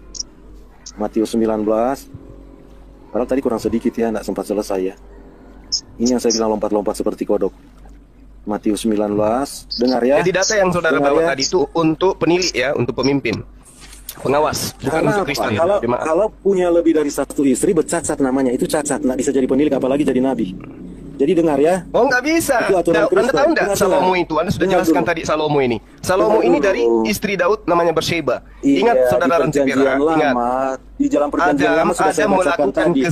Speaker 6: Matius 19. Padahal tadi kurang sedikit ya, tidak sempat selesai ya. Ini yang saya bilang lompat-lompat seperti kodok. Matius 19, dengar ya.
Speaker 5: Jadi data yang saudara bawa tadi itu untuk penilik ya, untuk pemimpin, pengawas, bukan untuk Kristen.
Speaker 6: Kalau punya lebih dari satu istri bercacat namanya, itu cacat, nggak bisa jadi penilik apalagi jadi nabi. Jadi dengar ya.
Speaker 5: Oh nggak bisa. Anda tahu nggak Salomo itu? Anda sudah jelaskan tadi Salomo ini. Salomo ini dari istri Daud namanya Bersheba. Ingat saudara Rantepera, ingat.
Speaker 6: Di dalam perjanjian lama sudah saya bacakan tadi.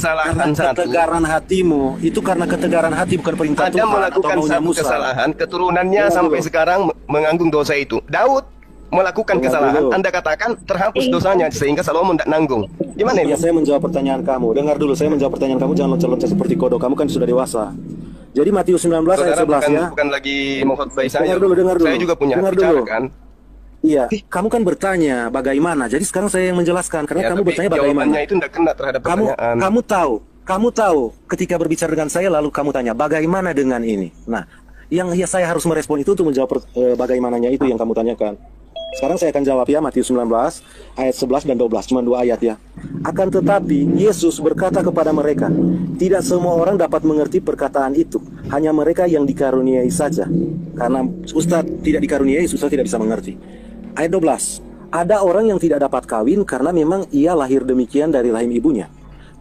Speaker 6: Ketegaran hatimu itu karena ketegaran hati bukan perintah Tuhan.
Speaker 5: Ada melakukan satu kesalahan, keturunannya sampai sekarang menganggung dosa itu. Daud melakukan kesalahan, Anda katakan terhapus dosanya sehingga Salomo tidak nanggung. Gimana ini?
Speaker 6: Ya saya menjawab pertanyaan kamu. Dengar dulu, saya menjawab pertanyaan kamu, jangan loncat-loncat seperti kodok. Kamu kan sudah dewasa. Jadi Matius 19 ayat 11 ya.
Speaker 5: Bukan lagi mengkhotbah saya.
Speaker 6: Dengar dulu.
Speaker 5: Saya juga punya bicara kan.
Speaker 6: Iya, kamu kan bertanya bagaimana. Jadi sekarang saya yang menjelaskan karena kamu bertanya bagaimana.
Speaker 5: Jawabannya itu tidak kena terhadap pertanyaan.
Speaker 6: Kamu tahu ketika berbicara dengan saya lalu kamu tanya bagaimana dengan ini. Nah, yang saya harus merespon itu untuk menjawab bagaimananya itu yang kamu tanyakan. Sekarang saya akan jawab ya, Matius 19 ayat 11 dan 12, cuma 2 ayat ya. Akan tetapi Yesus berkata kepada mereka, tidak semua orang dapat mengerti perkataan itu, hanya mereka yang dikaruniai saja. Karena Ustadz tidak dikaruniai, Ustadz tidak bisa mengerti. Ayat 12, ada orang yang tidak dapat kawin karena memang ia lahir demikian dari rahim ibunya.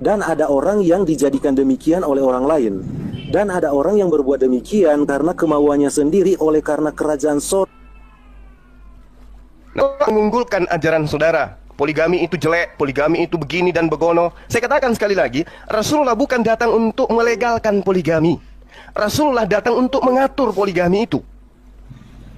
Speaker 6: Dan ada orang yang dijadikan demikian oleh orang lain. Dan ada orang yang berbuat demikian karena kemauannya sendiri oleh karena kerajaan sorga.
Speaker 5: Mengunggulkan ajaran saudara, poligami itu jelek, poligami itu begini dan begono. Saya katakan sekali lagi, Rasulullah bukan datang untuk melegalkan poligami. Rasulullah datang untuk mengatur poligami itu.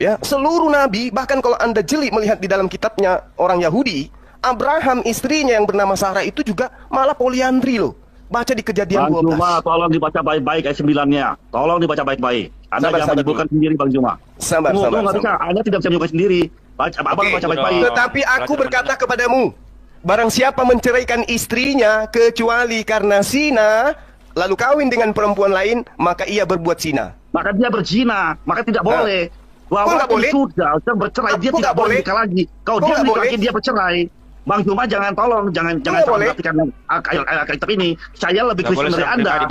Speaker 5: Ya, seluruh nabi, bahkan kalau Anda jeli melihat di dalam kitabnya orang Yahudi, Abraham istrinya yang bernama Sarah itu juga malah poliandri loh. Baca di Kejadian 12.
Speaker 7: Bang Juma, tolong dibaca baik-baik ayat 9-nya. Tolong dibaca baik-baik. Anda jangan menyebutkan sendiri, Bang Juma.
Speaker 5: Sabar.
Speaker 7: Anda tidak bisa menyebutkan sendiri. Baca baik-baik.
Speaker 5: Tetapi aku berkata kepadamu, barang siapa menceraikan istrinya kecuali karena zina, lalu kawin dengan perempuan lain, maka ia berbuat zina.
Speaker 7: Maka dia berzina, maka tidak boleh. Bahwa sudah bercerai, dia tidak boleh nikah lagi. Kalau dia nikah lagi, dia bercerai. Bang Juma jangan jangan perhatikan kitab ini. Saya lebih Kristen dari Anda.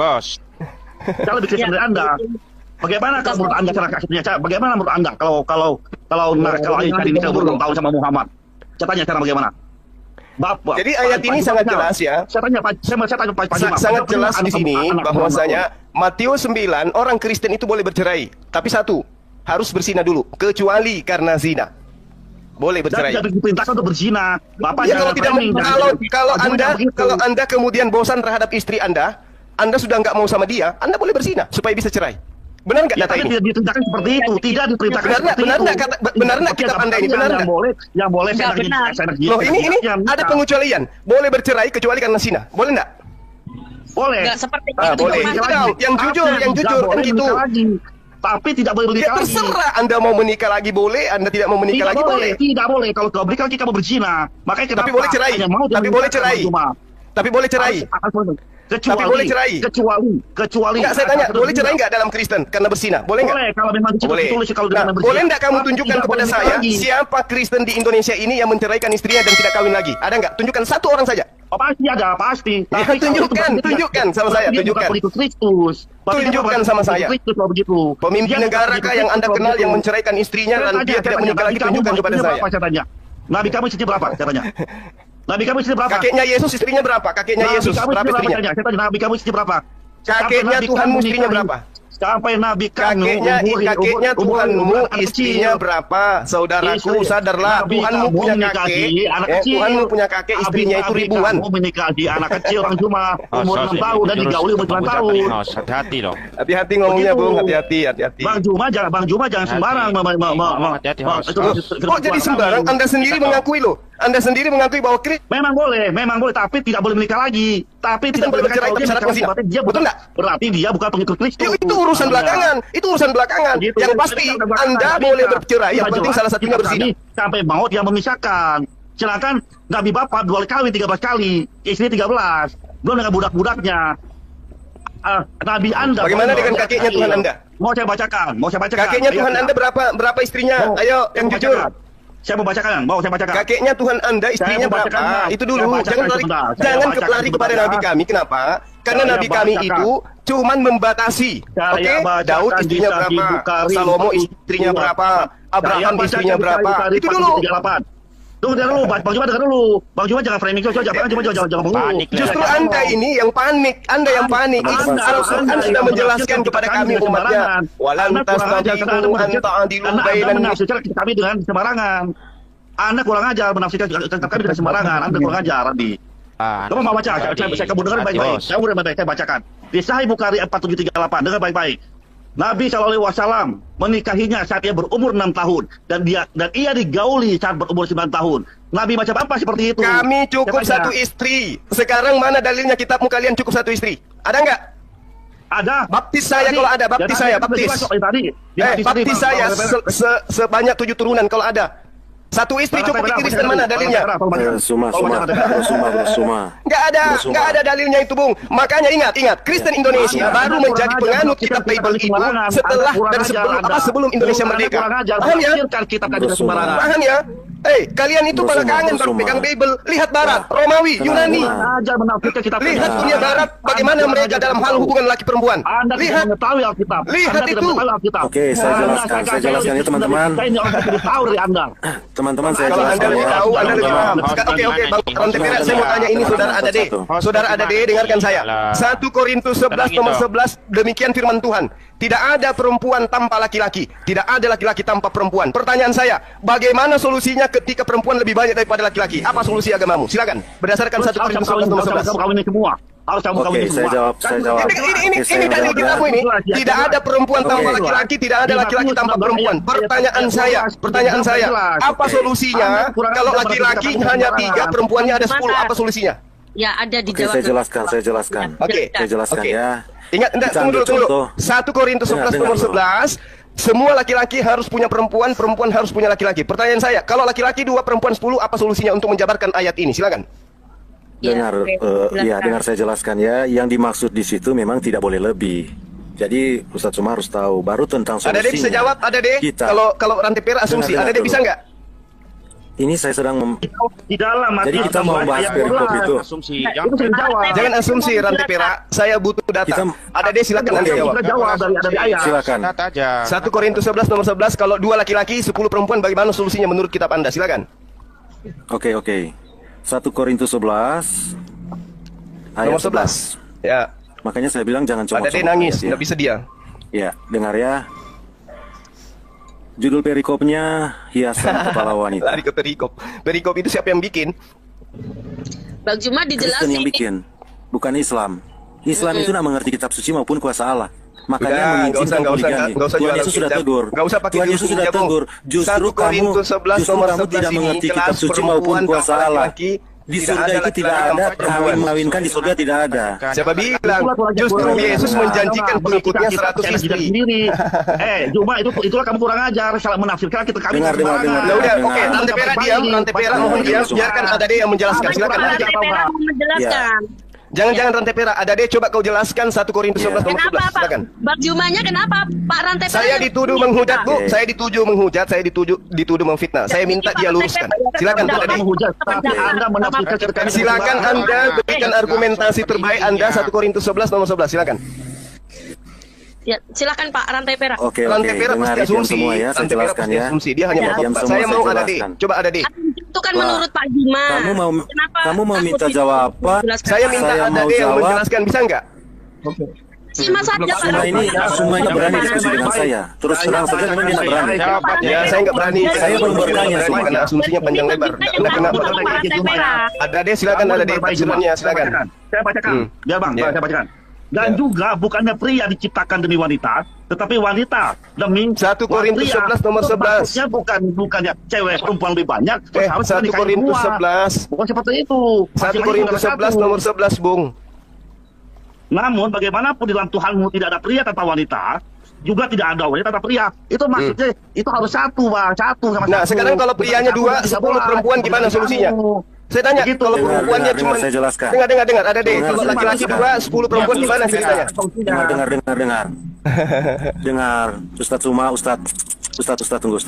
Speaker 7: Saya lebih Kristen dari Anda. Bagaimana kalau menurut Anda cara kasihnya? Bagaimana menurut Anda kalau Aisyah ini saya bertahun tahun sama Muhammad? Saya tanya cara bagaimana? Bapak.
Speaker 5: Jadi ayat ini sangat jelas ya.
Speaker 7: Saya tanya Pak Juma.
Speaker 5: Sangat jelas di sini bahwasanya Matius 9 orang Kristen itu boleh bercerai, tapi satu, harus berzina dulu, kecuali karena zina. Boleh bercerai.
Speaker 7: Tidak diperintahkan untuk berzina. Bapak
Speaker 5: Ya, kalau Anda kemudian bosan terhadap istri Anda sudah nggak mau sama dia, Anda boleh berzina supaya bisa cerai. Benar nggak data ini?
Speaker 7: Tidak diperintahkan seperti itu, tidak diperintahkan seperti itu.
Speaker 5: Benar nggak kitab Anda ini? Benar nggak?
Speaker 7: Yang boleh
Speaker 5: Loh, ini ada pengecualian. Boleh bercerai kecuali karena zina. Boleh nggak?
Speaker 7: Boleh.
Speaker 8: Nggak seperti itu.
Speaker 5: Boleh. Yang jujur kan gitu.
Speaker 7: Tapi tidak boleh menikah lagi.
Speaker 5: Terserah Anda mau menikah lagi boleh, Anda tidak mau menikah lagi boleh.
Speaker 7: Tidak boleh. Kalau kau berikan kita mau berzina, makanya kenapa?
Speaker 5: Tapi boleh cerai. Tapi boleh cerai. Tapi boleh cerai.
Speaker 7: Kecuali
Speaker 5: Enggak, saya tanya, boleh cerai nggak dalam Kristen karena berzina? Boleh nggak?
Speaker 7: Boleh, kalau memang tertulis kalau
Speaker 5: Nah, boleh nggak kamu tunjukkan kepada saya siapa Kristen di Indonesia ini yang menceraikan istrinya dan tidak kawin lagi? Ada nggak? Tunjukkan satu orang saja.
Speaker 7: Oh, pasti ada, pasti.
Speaker 5: Ya, tunjukkan sama saya, tunjukkan. Tunjukkan sama saya. Pemimpin negara kah yang Anda kenal yang menceraikan istrinya dan dia tidak menikah lagi, tunjukkan kepada saya.
Speaker 7: Nabi kamu istrinya berapa? Saya tanya. Nabi kamu istrinya berapa?
Speaker 5: Kakeknya Yesus istrinya berapa? Kakeknya Yesus berapa istrinya?
Speaker 7: Saya tanya, Nabi kamu istrinya berapa?
Speaker 5: Kakeknya Tuhanmu istrinya berapa?
Speaker 7: Sampai Nabi kamu
Speaker 5: kakeknya Tuhanmu istrinya berapa? Saudaraku, sadarlah, Tuhanmu punya kakek, Tuhanmu punya kakek, istrinya itu ribuan.
Speaker 7: Kamu menikahi anak kecil orang cuma umur 6 tahun dan digauli umur 9 tahun.
Speaker 3: Hati-hati loh.
Speaker 5: Hati-hati ngomongnya, Bung, hati-hati.
Speaker 7: Bang Juma jangan sembarang.
Speaker 5: Kok jadi sembarang? Anda sendiri mengakui loh. Anda sendiri mengakui bahwa
Speaker 7: memang boleh, tapi tidak boleh menikah lagi. Tapi tidak boleh menikah lagi. Dia betul enggak? Berarti dia bukan pengikut Kristus.
Speaker 5: Itu urusan belakangan. Gitu. Yang pasti Anda boleh bercerai, yang penting salah satunya berzina.
Speaker 7: Sampai maut yang memisahkan. Silakan Nabi Bapak 2 kali 13 kali, istri 13. Belum dengan budak-budaknya. Nabi Anda.
Speaker 5: Bagaimana dengan kakeknya Tuhan Anda?
Speaker 7: Mau saya bacakan.
Speaker 5: Kakeknya Tuhan Anda berapa istrinya? Ayo, yang jujur.
Speaker 7: Saya mau bacakan,
Speaker 5: Kakeknya Tuhan Anda istrinya berapa? Itu dulu. Jangan lari kepada Nabi kami. Kenapa? Karena Nabi kami itu cuman membatasi. Oke? Daud istrinya berapa? Salomo istrinya berapa? Abraham istrinya berapa? Itu dulu.
Speaker 7: Tunggu dulu, Bang Juma dengar dulu. Bang Juma jangan framing jangan panik.
Speaker 5: Justru Anda ini yang panik. Anda yang panik. Al-Quran sudah menjelaskan kepada kami umatnya. Walantas tadilu anta adilu bainan
Speaker 7: menafsirkan kami dengan sembarangan. Anda kurang ajar menafsirkan kami dengan sembarangan. Anda kurang ajar, Andi. Kamu mau baca? Saya kamu dengar baik-baik. Saya bacakan. Di Sahih Bukhari 4738, dengar baik-baik. Nabi SAW menikahinya saat ia berumur 6 tahun dan ia digauli saat berumur 9 tahun. Nabi macam apa seperti itu?
Speaker 5: Kami cukup satu istri. Sekarang mana dalilnya kitabmu kalian cukup satu istri? Ada nggak?
Speaker 7: Ada.
Speaker 5: Baptis saya kalau ada, baptis saya, baptis. Baptis saya sebanyak 7 turunan kalau ada. Satu istri cukup di Kristen, mana dalilnya?
Speaker 6: Suma.
Speaker 5: Nggak ada dalilnya itu, Bung. Makanya ingat, Kristen Indonesia baru menjadi penganut kitab Bible itu setelah dan sebelum Indonesia merdeka. Paham ya? Paham ya? Kalian itu belakangan baru pegang Bible. Lihat Barat, Romawi, Yunani. Lihat dunia Barat, bagaimana mereka dalam hal hubungan laki perempuan. Lihat itu.
Speaker 6: Oke, saya jelaskan ini teman-teman. Teman-teman, saya
Speaker 5: kalau
Speaker 6: jelaskan
Speaker 5: Anda lebih tahu, Anda lebih paham. Oke, Bang Rantepera, saya mau tanya ini Saudara Adade. Saudara Adade, dengarkan saya. 1 Korintus 11 nomor 11, demikian firman Tuhan. Tidak ada perempuan tanpa laki-laki. Tidak ada laki-laki tanpa perempuan. Pertanyaan saya, bagaimana solusinya ketika perempuan lebih banyak daripada laki-laki? Apa solusi agamamu? Silakan. Berdasarkan 1 Korintus 11 nomor 11.
Speaker 6: Oke, saya jawab.
Speaker 5: Ini dalil kitabmu ini. Tidak ada perempuan tanpa laki-laki, tidak ada laki-laki tanpa perempuan. Pertanyaan saya, apa solusinya kalau laki-laki hanya 3, perempuannya ada 10? Apa solusinya?
Speaker 8: Ya, ada di
Speaker 6: Oke, saya jelaskan.
Speaker 5: Oke.
Speaker 6: Saya jelaskan ya.
Speaker 5: Ingat, tunggu dulu. 1 Korintus 11 nomor 11. Semua laki-laki harus punya perempuan, perempuan harus punya laki-laki. Pertanyaan saya, kalau laki-laki 2, perempuan 10, apa solusinya untuk menjabarkan ayat ini? Silakan.
Speaker 6: Dengar saya jelaskan ya. Yang dimaksud di situ memang tidak boleh lebih. Jadi Ustadz Suma harus tahu baru tentang solusinya.
Speaker 5: Ada bisa jawab, ada deh. Kalau Rantepera asumsi, ada deh bisa nggak?
Speaker 6: Ini saya sedang
Speaker 7: di dalam.
Speaker 6: Jadi kita mau bahas perikop itu.
Speaker 5: Jangan asumsi Rantepera. Saya butuh data. Ada deh, silakan Anda jawab.
Speaker 7: Dari ayat.
Speaker 6: Silakan.
Speaker 5: 1 Korintus 11 nomor 11, kalau 2 laki-laki, 10 perempuan, bagaimana solusinya menurut kitab Anda? Silakan.
Speaker 6: Oke. 1 Korintus 11 ayat
Speaker 5: Nomor 11. Ya.
Speaker 6: Makanya saya bilang jangan
Speaker 5: Ada
Speaker 6: comot-comot.
Speaker 5: dia nangis,
Speaker 6: ya.
Speaker 5: nggak bisa dia.
Speaker 6: Ya, dengar ya. Judul perikopnya hiasan kepala wanita.
Speaker 5: Lari ke perikop. Perikop itu siapa yang bikin?
Speaker 8: Bang Juma
Speaker 6: Kristen
Speaker 8: dijelasin.
Speaker 6: yang bikin, bukan Islam. Islam itu nak mengerti kitab suci maupun kuasa Allah. Makanya
Speaker 5: Udah,
Speaker 6: mengizinkan poligami.
Speaker 5: nggak usah
Speaker 6: Tuhan
Speaker 5: jualan
Speaker 6: Yesus sudah
Speaker 5: hijab.
Speaker 6: tegur.
Speaker 5: Nggak usah pakai
Speaker 6: Tuhan Yesus
Speaker 5: ilmu
Speaker 6: sudah
Speaker 5: hijab, Bung.
Speaker 6: tegur. Justru
Speaker 5: 1
Speaker 6: kamu,
Speaker 5: Korintus 11
Speaker 6: justru
Speaker 5: nomor
Speaker 6: kamu
Speaker 5: 11
Speaker 6: tidak
Speaker 5: ini,
Speaker 6: mengerti kitab
Speaker 5: kelas
Speaker 6: suci
Speaker 5: perempuan
Speaker 6: maupun kuasa
Speaker 5: tanpa
Speaker 6: Allah.
Speaker 5: laki-laki,
Speaker 6: Di
Speaker 5: tidak
Speaker 6: surga
Speaker 5: ada
Speaker 6: itu tidak
Speaker 5: laki-laki
Speaker 6: ada
Speaker 5: tanpa perempuan.
Speaker 6: kawin-mawinkan, di surga tidak ada.
Speaker 5: Siapa bilang? Justru Yesus menjanjikan pengikutnya 100 istri.
Speaker 7: Sendiri. Cuma itulah kamu kurang ajar. Salah menafsirkan kita kami.
Speaker 6: Dengar.
Speaker 5: Ya udah, oke, Tante Pera diam, Tante Pera mohon diam, biarkan ada dia yang menjelaskan. Silakan.
Speaker 8: Rantai Pera mau menjelaskan.
Speaker 5: Jangan Rantai Pera, ada dia coba kau jelaskan 1 Korintus 11 nomor
Speaker 8: Kenapa
Speaker 5: 11.
Speaker 8: Pak?
Speaker 5: Silakan.
Speaker 8: Bang Jumanya kenapa Pak Rantai Pera?
Speaker 5: Saya dituduh menghujat, Bu.
Speaker 6: Oke.
Speaker 5: Saya dituduh menghujat, saya dituduh memfitnah. Saya minta dia luruskan. Silakan,
Speaker 7: Tidak
Speaker 5: Tante.
Speaker 7: menghujat, tapi Anda menafsirkan cerita kami.
Speaker 5: Silakan Anda berikan argumentasi terbaik Anda 1 Korintus 11 nomor 11. Silakan.
Speaker 8: Ya, silakan Pak Rantai Pera.
Speaker 6: Oke,
Speaker 5: Rantai Pera
Speaker 6: dengar
Speaker 5: pasti
Speaker 6: diam
Speaker 5: asumsi.
Speaker 6: semua ya, saya
Speaker 5: Rantai Pera
Speaker 6: jelaskan
Speaker 5: pasti
Speaker 6: ya.
Speaker 5: asumsi. Dia hanya
Speaker 8: Ya.
Speaker 5: mau
Speaker 6: Diam
Speaker 5: apa?
Speaker 6: semua,
Speaker 5: Saya mau
Speaker 6: saya
Speaker 5: ada di.
Speaker 6: jelaskan.
Speaker 5: Coba ada di.
Speaker 8: Itu kan menurut Pak Juma. Kenapa
Speaker 6: Kamu mau
Speaker 8: takut
Speaker 6: minta
Speaker 8: itu?
Speaker 6: jawaban?
Speaker 8: Jelaskan.
Speaker 5: Saya minta
Speaker 6: Saya
Speaker 5: ada
Speaker 6: mau
Speaker 5: dia yang
Speaker 6: jawab.
Speaker 5: menjelaskan, bisa nggak?
Speaker 8: Cuma saja Pak.
Speaker 6: Semua ini semuanya berani diskusi dengan saya. Terus terang saja memang dia tidak berani.
Speaker 5: Ya, saya nggak berani.
Speaker 6: Saya belum bertanya,
Speaker 5: Saya
Speaker 6: Suma.
Speaker 5: karena asumsinya panjang lebar. Nggak kenapa.
Speaker 8: Pak Rantai Pera.
Speaker 5: Ada dia, silakan ada dia tafsirannya, silakan.
Speaker 7: Saya bacakan. Biar Bang,
Speaker 5: Ya.
Speaker 7: saya bacakan. Dan
Speaker 5: Ya.
Speaker 7: juga bukannya pria diciptakan demi wanita, tetapi wanita demi
Speaker 5: 1 Korintus
Speaker 7: pria.
Speaker 5: 11 nomor 11.
Speaker 7: Maksudnya bukannya cewek perempuan lebih banyak, terus harus
Speaker 5: 1
Speaker 7: menikahi
Speaker 5: Korintus
Speaker 7: semua.
Speaker 5: 11.
Speaker 7: Bukan seperti itu.
Speaker 5: 1
Speaker 7: Masing-masing
Speaker 5: Korintus
Speaker 7: ada
Speaker 5: 11
Speaker 7: satu.
Speaker 5: nomor 11, Bung.
Speaker 7: Namun bagaimanapun di dalam Tuhanmu tidak ada pria tanpa wanita, juga tidak ada wanita tanpa pria. Itu maksudnya itu harus satu, Bang. Satu sama
Speaker 5: Nah,
Speaker 7: satu.
Speaker 5: sekarang kalau
Speaker 7: Bukan
Speaker 5: prianya
Speaker 7: satu,
Speaker 5: 2,
Speaker 7: tidak
Speaker 5: 10
Speaker 7: boleh.
Speaker 5: perempuan gimana
Speaker 7: Bukan
Speaker 5: solusinya?
Speaker 7: kamu.
Speaker 5: Saya tanya,
Speaker 7: Begitu.
Speaker 5: kalau
Speaker 6: Dengar,
Speaker 5: perempuannya
Speaker 6: dengar,
Speaker 5: cuma
Speaker 6: saya jelaskan.
Speaker 5: Dengar, ada deh.
Speaker 6: Dengar,
Speaker 5: Kalau
Speaker 6: saya
Speaker 5: laki-laki
Speaker 6: jelaskan.
Speaker 5: 2, 10 perempuan gimana ceritanya?
Speaker 6: Dengar. Dengar. Ustadz Suma, Ustadz, tunggu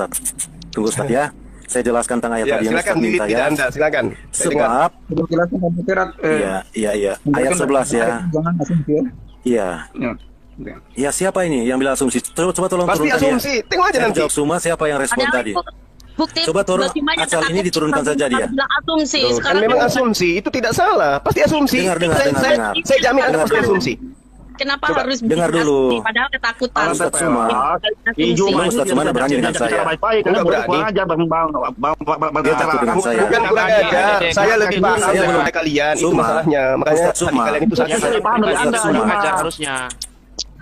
Speaker 6: Ustadz ya. Saya jelaskan tentang ayat
Speaker 5: Ya,
Speaker 6: tadi yang
Speaker 5: silakan
Speaker 6: Ustadz minta
Speaker 5: tidak
Speaker 6: ya.
Speaker 5: Anda, silakan. Saya dengar.
Speaker 6: Sebab, iya. Ayat 11 ya. Iya. Ya, siapa ini yang bilang asumsi? Coba tolong
Speaker 5: Pasti
Speaker 6: turunkan
Speaker 5: asumsi.
Speaker 6: ya.
Speaker 5: Tengok aja
Speaker 6: Yang
Speaker 5: nanti.
Speaker 6: jawab Suma, siapa yang respon
Speaker 8: Ada
Speaker 6: tadi?
Speaker 8: bukti.
Speaker 6: Coba turun,
Speaker 8: Bang Jumanya
Speaker 6: asal ini
Speaker 8: tetap
Speaker 6: diturunkan saja dia.
Speaker 8: bilang asumsi.
Speaker 5: Kan
Speaker 8: Sekarang
Speaker 5: memang asumsi, itu tidak salah. Pasti asumsi.
Speaker 6: Dengar.
Speaker 5: Saya jamin Anda pasti asumsi.
Speaker 8: Kenapa
Speaker 5: Coba,
Speaker 8: harus
Speaker 6: dengar
Speaker 8: bikin
Speaker 6: dulu.
Speaker 8: asumsi? Padahal ketakutan.
Speaker 6: Ustadz Suma.
Speaker 7: Hijau
Speaker 6: Memang Ustadz Suma berani dengan saya.
Speaker 7: Baik-baik, karena
Speaker 5: Enggak
Speaker 7: boleh
Speaker 5: berani.
Speaker 7: kurang aja Bang
Speaker 6: Dia takut dengan saya.
Speaker 5: Bukan kurang ajar. Saya lebih paham
Speaker 6: Saya belum-
Speaker 5: daripada kalian. Itu
Speaker 6: Suma.
Speaker 5: masalahnya. Makanya
Speaker 6: Ustadz Suma.
Speaker 5: hati kalian itu sakit.
Speaker 7: Saya paham dari Anda.
Speaker 6: Suma.
Speaker 7: Suma.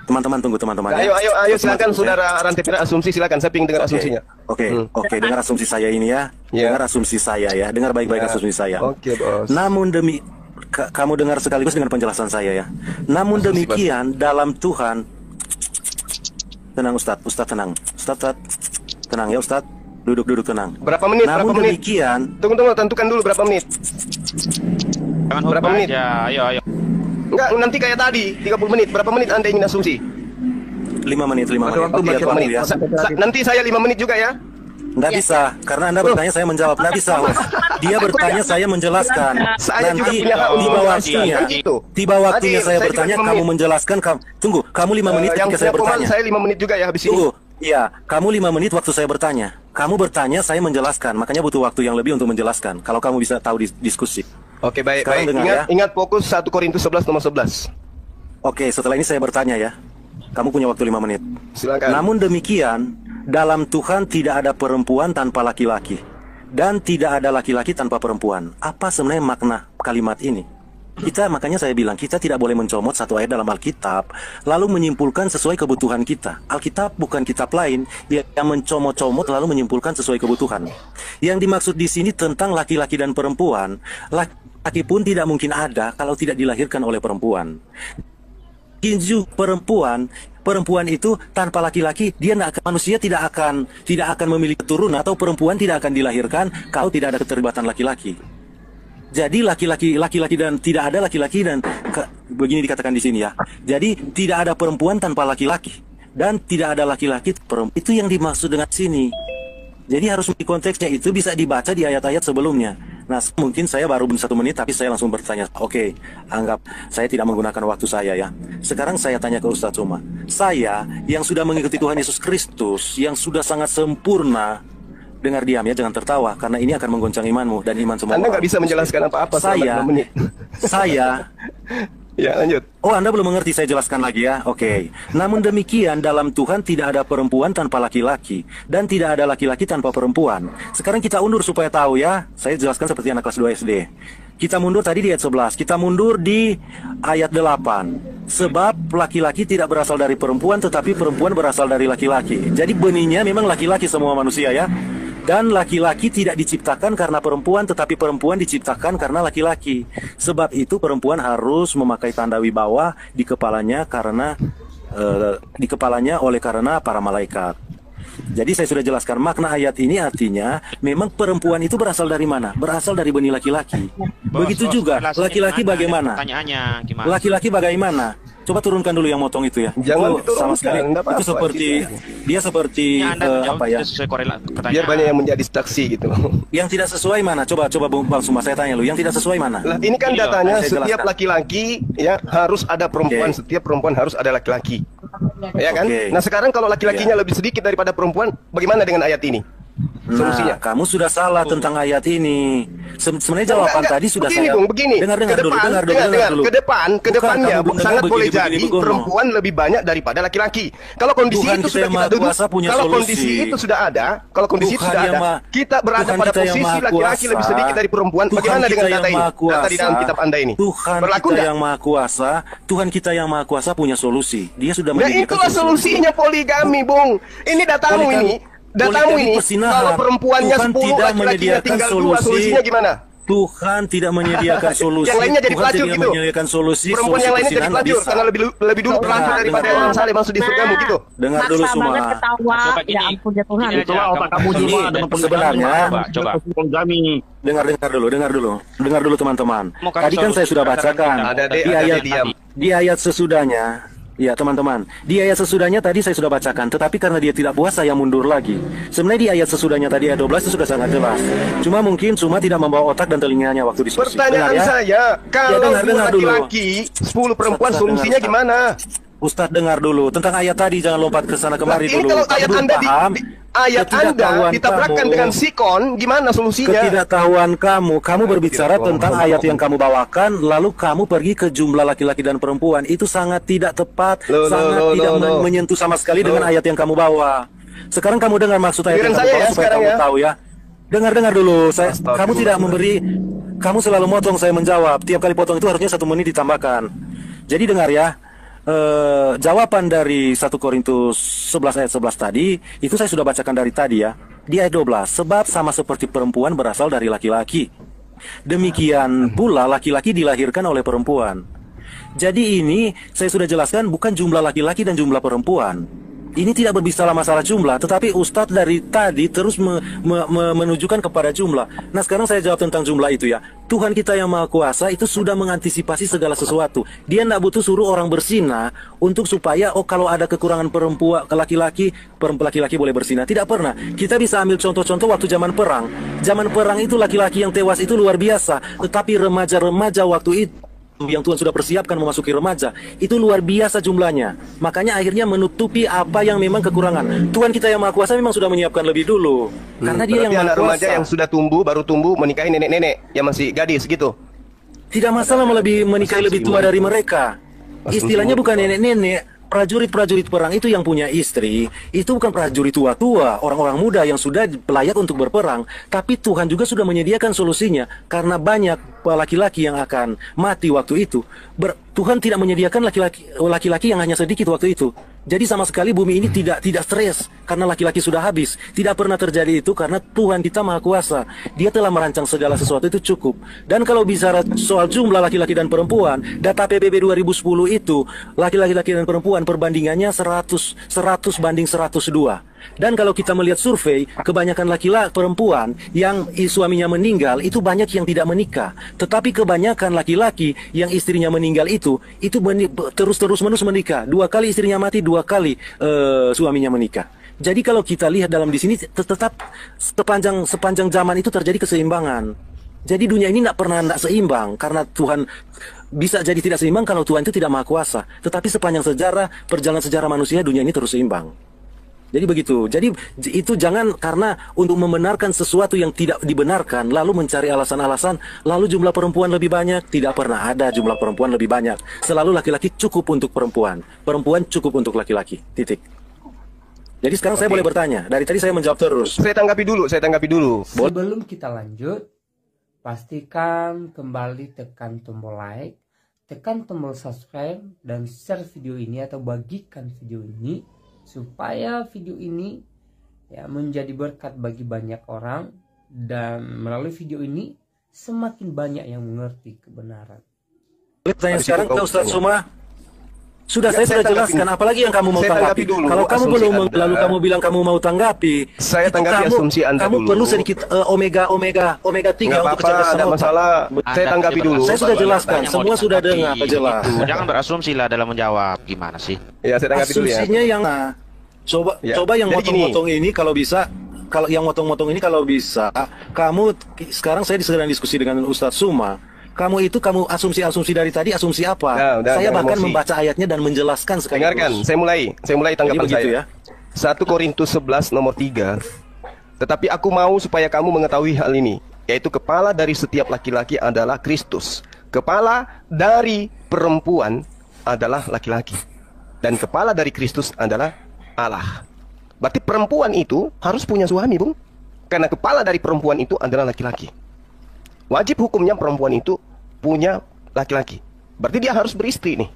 Speaker 6: Teman-teman tunggu teman-teman. ya.
Speaker 5: Ayo silakan
Speaker 6: Teman-teman,
Speaker 5: saudara Rantai Pera asumsi, silakan. Saya ingin dengar asumsinya.
Speaker 6: Oke, dengar asumsi saya ini ya.
Speaker 5: Ya.
Speaker 6: Dengar asumsi saya ya. Dengar baik-baik
Speaker 5: Ya.
Speaker 6: asumsi saya.
Speaker 5: Oke, Bos.
Speaker 6: Namun kamu dengar sekaligus dengan penjelasan saya ya. Namun demikian dalam Tuhan. Tenang Ustadz tenang. Ustadz tenang ya Ustadz. Duduk tenang.
Speaker 5: Berapa menit?
Speaker 6: Namun
Speaker 5: Berapa menit?
Speaker 6: demikian,
Speaker 5: Tunggu, tentukan dulu berapa menit. Berapa menit?
Speaker 3: Ayo.
Speaker 5: Enggak, nanti kayak tadi, 30 menit. Berapa menit Anda ingin asumsi?
Speaker 6: 5 menit.
Speaker 5: Oke,
Speaker 6: Lihat
Speaker 5: 5 menit.
Speaker 6: waktu ya.
Speaker 5: Nanti saya 5 menit juga ya.
Speaker 6: Nggak bisa, karena Anda bertanya saya menjawab. Nggak bisa. Dia bertanya saya menjelaskan.
Speaker 5: Saya juga
Speaker 6: Nanti
Speaker 5: punya hak untuk
Speaker 6: tiba
Speaker 5: menjelaskan,
Speaker 6: waktunya,
Speaker 5: kan gitu.
Speaker 6: tiba waktunya
Speaker 5: Adil,
Speaker 6: saya
Speaker 5: saya
Speaker 6: bertanya,
Speaker 5: juga 5
Speaker 6: kamu
Speaker 5: menit.
Speaker 6: menjelaskan. Tunggu, kamu 5 menit
Speaker 5: Yang
Speaker 6: ketika saya
Speaker 5: punya
Speaker 6: bertanya.
Speaker 5: saya 5 menit juga ya habis ini.
Speaker 6: Tunggu, iya, kamu 5 menit waktu saya bertanya. Kamu bertanya, saya menjelaskan. Makanya butuh waktu yang lebih untuk menjelaskan. Kalau kamu bisa tahu diskusi.
Speaker 5: Oke, baik.
Speaker 6: Sekarang dengar ya.
Speaker 5: Ingat fokus 1 Korintus 11 nomor 11.
Speaker 6: Oke, setelah ini saya bertanya ya. Kamu punya waktu 5 menit.
Speaker 5: Silakan.
Speaker 6: Namun demikian, dalam Tuhan tidak ada perempuan tanpa laki-laki. Dan tidak ada laki-laki tanpa perempuan. Apa sebenarnya makna kalimat ini? Makanya saya bilang, kita tidak boleh mencomot satu ayat dalam Alkitab, lalu menyimpulkan sesuai kebutuhan kita. Alkitab bukan kitab lain yang mencomot-comot lalu menyimpulkan sesuai kebutuhan. Yang dimaksud di sini tentang laki-laki dan perempuan. Laki pun tidak mungkin ada kalau tidak dilahirkan oleh perempuan. Kinju perempuan itu tanpa laki-laki manusia tidak akan memiliki keturunan, atau perempuan tidak akan dilahirkan kalau tidak ada keterlibatan laki-laki. Jadi laki-laki dan tidak ada laki-laki dan begini dikatakan di sini ya. Jadi tidak ada perempuan tanpa laki-laki dan tidak ada laki-laki perempuan. Itu yang dimaksud dengan sini. Jadi harus di konteksnya itu bisa dibaca di ayat-ayat sebelumnya. Nah, mungkin saya baru 1 menit tapi saya langsung bertanya. Oke, anggap saya tidak menggunakan waktu saya ya. Sekarang saya tanya ke Ustadz Suma. Saya yang sudah mengikuti Tuhan Yesus Kristus, yang sudah sangat sempurna, dengar diam ya, jangan tertawa karena ini akan menggoncang imanmu dan iman semua
Speaker 5: Anda
Speaker 6: orang.
Speaker 5: nggak bisa menjelaskan apa-apa selama 5 menit.
Speaker 6: Saya
Speaker 5: Ya, lanjut.
Speaker 6: Oh, Anda belum mengerti, saya jelaskan lagi ya. Oke. Namun demikian, dalam Tuhan tidak ada perempuan tanpa laki-laki, dan tidak ada laki-laki tanpa perempuan. Sekarang kita undur supaya tahu ya. Saya jelaskan seperti anak kelas 2 SD. Kita mundur tadi di ayat 11. Kita mundur di ayat 8. Sebab laki-laki tidak berasal dari perempuan, tetapi perempuan berasal dari laki-laki. Jadi benihnya memang laki-laki semua manusia ya. Dan laki-laki tidak diciptakan karena perempuan, tetapi perempuan diciptakan karena laki-laki. Sebab itu perempuan harus memakai tanda wibawa di kepalanya oleh karena para malaikat. Jadi saya sudah jelaskan makna ayat ini, artinya memang perempuan itu berasal dari mana? Berasal dari benih laki-laki. Begitu juga laki-laki bagaimana?
Speaker 9: Pertanyaannya gimana?
Speaker 6: Laki-laki bagaimana? Coba turunkan dulu yang motong itu ya.
Speaker 5: Jangan
Speaker 6: itu sama sekali.
Speaker 5: apa-apa,
Speaker 6: Itu seperti dia seperti apa ya?
Speaker 5: Biar banyak yang menjadi saksi gitu.
Speaker 6: Yang tidak sesuai mana? Coba Bang Suma, saya tanya lu, yang tidak sesuai mana?
Speaker 5: Lah, ini kan datanya
Speaker 6: saya
Speaker 5: setiap
Speaker 6: jelaskan.
Speaker 5: laki-laki ya harus ada perempuan, setiap perempuan harus ada laki-laki. Ya kan? Nah, sekarang kalau laki-lakinya lebih sedikit daripada perempuan, bagaimana dengan ayat ini? Solusinya.
Speaker 6: Nah, kamu sudah salah tentang ayat ini. Sebenarnya jawaban tadi sudah
Speaker 5: begini,
Speaker 6: saya.
Speaker 5: Bung, begini.
Speaker 6: Dengar dulu.
Speaker 5: Ke depannya sangat boleh jadi perempuan lebih banyak daripada laki-laki. Kalau kondisi
Speaker 6: Tuhan
Speaker 5: itu
Speaker 6: kita
Speaker 5: sudah
Speaker 6: yang
Speaker 5: kita
Speaker 6: Maha
Speaker 5: duduk,
Speaker 6: Kuasa punya
Speaker 5: kalau
Speaker 6: solusi.
Speaker 5: kondisi itu sudah ada, kalau kondisi itu
Speaker 6: Tuhan
Speaker 5: sudah
Speaker 6: yang
Speaker 5: ada,
Speaker 6: Maha-
Speaker 5: kita berada
Speaker 6: Tuhan
Speaker 5: pada
Speaker 6: kita yang
Speaker 5: posisi
Speaker 6: Maha
Speaker 5: laki-laki
Speaker 6: Kuasa.
Speaker 5: lebih sedikit dari perempuan.
Speaker 6: Tuhan
Speaker 5: Bagaimana
Speaker 6: kita
Speaker 5: dengan
Speaker 6: yang
Speaker 5: data ini?
Speaker 6: Maha Kuasa.
Speaker 5: Data di dalam kitab Anda ini.
Speaker 6: Tuhan
Speaker 5: Berlaku
Speaker 6: kita
Speaker 5: nggak?
Speaker 6: yang Maha Kuasa, Tuhan kita yang Maha Kuasa punya solusi. Dia sudah
Speaker 5: Nah,
Speaker 6: menyediakan
Speaker 5: itulah solusinya poligami, Bung. Ini datamu
Speaker 6: Poligami-
Speaker 5: ini. Datamu
Speaker 6: poligami
Speaker 5: ini,
Speaker 6: persinahan.
Speaker 5: kalau perempuannya
Speaker 6: Tuhan
Speaker 5: 10,
Speaker 6: tidak
Speaker 5: laki-lakinya
Speaker 6: menyediakan
Speaker 5: tinggal 2,
Speaker 6: solusi.
Speaker 5: solusinya gimana?
Speaker 6: Tuhan tidak menyediakan solusi.
Speaker 5: Yang lainnya jadi
Speaker 6: Tuhan
Speaker 5: pelacur
Speaker 6: tidak
Speaker 5: gitu.
Speaker 6: menyediakan solusi.
Speaker 5: Perempuan
Speaker 6: solusi
Speaker 5: yang lainnya jadi
Speaker 6: persinahan nggak
Speaker 5: pelacur
Speaker 6: bisa.
Speaker 5: karena lebih dulu pelacur daripada orang saleh masuk di surgamu gitu.
Speaker 6: Dengar dulu
Speaker 8: Maksa
Speaker 6: semua.
Speaker 8: banget ketawa. Ya ampun ya Tuhan.
Speaker 7: Itulah otak kamu semua dengan
Speaker 6: sebenarnya
Speaker 9: coba.
Speaker 7: poligami.
Speaker 6: Dengar dulu teman-teman.
Speaker 9: Mau kasih
Speaker 6: Tadi kan saya
Speaker 9: solusi
Speaker 6: sudah
Speaker 9: berdasarkan
Speaker 6: bacakan
Speaker 5: Ada
Speaker 6: di
Speaker 5: dek
Speaker 6: ayat
Speaker 5: diam.
Speaker 6: di ayat sesudahnya. Ya teman-teman, di ayat sesudahnya tadi saya sudah bacakan, tetapi karena dia tidak puas saya mundur lagi. Sebenarnya di ayat sesudahnya tadi ayat 12 itu sudah sangat jelas. Cuma mungkin tidak membawa otak dan telinganya waktu diskusi.
Speaker 5: Pertanyaan
Speaker 6: Dengar ya?
Speaker 5: saya, kalau
Speaker 6: dengar
Speaker 5: 10
Speaker 6: dulu.
Speaker 5: laki-laki, 10 perempuan,
Speaker 6: Ustaz,
Speaker 5: solusinya
Speaker 6: dengar,
Speaker 5: gimana?
Speaker 6: Ustadz dengar dulu tentang ayat tadi, jangan lompat ke sana kemari
Speaker 5: Ini
Speaker 6: dulu.
Speaker 5: kalau ayat
Speaker 6: Kamu
Speaker 5: Anda
Speaker 6: belum paham
Speaker 5: ayat Anda
Speaker 6: ketidaktahuan
Speaker 5: ditabrakkan
Speaker 6: kamu.
Speaker 5: dengan sikon, gimana solusinya?
Speaker 6: Ketidaktahuan kamu berbicara tentang ayat yang kamu bawakan, lalu kamu pergi ke jumlah laki-laki dan perempuan. Itu sangat tidak tepat, tidak menyentuh sama sekali dengan ayat yang kamu bawa. Sekarang kamu dengar maksud ayat yang kamu bawa supaya kamu tahu ya. Dengar dulu, kamu tidak memberi, kamu selalu motong saya menjawab. Tiap kali potong itu harusnya 1 menit ditambahkan. Jadi dengar ya. Jawaban dari 1 Korintus 11 ayat 11 tadi itu saya sudah bacakan dari tadi ya. Di ayat 12, sebab sama seperti perempuan berasal dari laki-laki, demikian pula laki-laki dilahirkan oleh perempuan. Jadi ini saya sudah jelaskan bukan jumlah laki-laki dan jumlah perempuan. Ini tidak berbicara masalah jumlah, tetapi Ustadz dari tadi terus menunjukkan kepada jumlah. Nah sekarang saya jawab tentang jumlah itu ya. Tuhan kita yang Maha Kuasa itu sudah mengantisipasi segala sesuatu. Dia tidak butuh suruh orang bersinah untuk supaya kalau ada kekurangan perempuan laki-laki boleh bersinah. Tidak pernah. Kita bisa ambil contoh-contoh waktu zaman perang. Zaman perang itu laki-laki yang tewas itu luar biasa. Tetapi remaja-remaja waktu itu yang Tuhan sudah persiapkan memasuki remaja itu luar biasa jumlahnya. Makanya akhirnya menutupi apa yang memang kekurangan. Tuhan kita yang Maha Kuasa memang sudah menyiapkan lebih dulu. Karena dia yang Maha
Speaker 5: anak
Speaker 6: Kuasa.
Speaker 5: remaja yang sudah baru tumbuh menikahi nenek-nenek yang masih gadis gitu.
Speaker 6: Tidak masalah menikahi lebih tua dari mereka. Istilahnya bukan nenek-nenek. Prajurit-prajurit perang itu yang punya istri, itu bukan prajurit tua-tua, orang-orang muda yang sudah layak untuk berperang. Tapi Tuhan juga sudah menyediakan solusinya. Karena banyak laki-laki yang akan mati waktu itu. Tuhan tidak menyediakan laki-laki yang hanya sedikit waktu itu. Jadi sama sekali bumi ini tidak stres karena laki-laki sudah habis. Tidak pernah terjadi itu karena Tuhan kita Maha Kuasa. Dia telah merancang segala sesuatu itu cukup. Dan kalau bicara soal jumlah laki-laki dan perempuan, data PBB 2010 itu laki-laki dan perempuan perbandingannya 100 banding 102. Dan kalau kita melihat survei, kebanyakan laki-laki perempuan yang suaminya meninggal itu banyak yang tidak menikah. Tetapi kebanyakan laki-laki yang istrinya meninggal itu terus-menerus menikah. 2 kali istrinya mati, 2 kali suaminya menikah. Jadi kalau kita lihat dalam di sini tetap sepanjang zaman itu terjadi keseimbangan. Jadi dunia ini tidak pernah seimbang karena Tuhan bisa jadi tidak seimbang kalau Tuhan itu tidak Maha Kuasa. Tetapi sepanjang perjalanan sejarah manusia, dunia ini terus seimbang. Jadi begitu. Jadi itu jangan karena untuk membenarkan sesuatu yang tidak dibenarkan, lalu mencari alasan-alasan, lalu jumlah perempuan lebih banyak. Tidak pernah ada jumlah perempuan lebih banyak. Selalu laki-laki cukup untuk perempuan. Perempuan cukup untuk laki-laki. Titik. Jadi sekarang saya boleh bertanya. Dari tadi saya menjawab terus.
Speaker 5: Saya tanggapi dulu.
Speaker 1: Sebelum kita lanjut, pastikan kembali tekan tombol like, tekan tombol subscribe, dan share video ini atau bagikan video ini supaya video ini ya menjadi berkat bagi banyak orang, dan melalui video ini semakin banyak yang mengerti kebenaran.
Speaker 6: Pertanyaan sekarang ke Ustaz Suma. Saya sudah jelaskan, apalagi yang kamu mau tanggapi. Kalau kamu belum, lalu kamu bilang kamu mau tanggapi.
Speaker 5: Saya tanggapi asumsi Anda
Speaker 6: dulu. Kamu perlu sedikit omega 3 untuk kecerdasan.
Speaker 5: Ada masalah. Saya tanggapi dulu.
Speaker 6: Saya sudah jelaskan, semua sudah dengar, jelas.
Speaker 9: Jangan berasumsi lah dalam menjawab. Gimana sih?
Speaker 5: Ya, saya tanggapi dulu ya.
Speaker 6: Asumsinya yang coba yang motong-motong ini kalau bisa, kamu sekarang saya sedang diskusi dengan Ustadz Suma. Kamu asumsi dari tadi asumsi apa? Saya bahkan membaca ayatnya dan menjelaskan sekali.
Speaker 5: Dengarkan, saya mulai tanggapan saya. Ya? 1 Korintus 11 nomor 3. Tetapi aku mau supaya kamu mengetahui hal ini, yaitu kepala dari setiap laki-laki adalah Kristus. Kepala dari perempuan adalah laki-laki. Dan kepala dari Kristus adalah Allah. Berarti perempuan itu harus punya suami, Bung. Karena kepala dari perempuan itu adalah laki-laki. Wajib hukumnya perempuan itu punya laki-laki. Berarti dia harus beristri nih.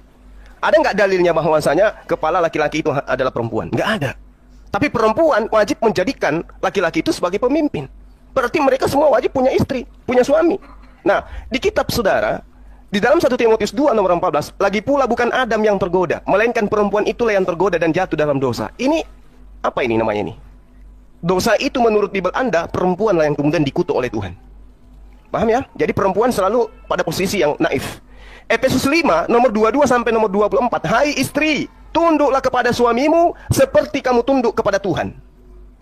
Speaker 5: Ada nggak dalilnya bahwasanya kepala laki-laki itu adalah perempuan? Nggak ada. Tapi perempuan wajib menjadikan laki-laki itu sebagai pemimpin. Berarti mereka semua wajib punya istri, punya suami. Nah, di kitab saudara, di dalam 1 Timotius 2 nomor 14, lagi pula bukan Adam yang tergoda, melainkan perempuan itulah yang tergoda dan jatuh dalam dosa. Ini, apa ini namanya ini? Dosa itu menurut Bible Anda, perempuanlah yang kemudian dikutuk oleh Tuhan. Paham ya? Jadi perempuan selalu pada posisi yang naif. Efesus 5 nomor 22 sampai nomor 24. Hai istri, tunduklah kepada suamimu seperti kamu tunduk kepada Tuhan.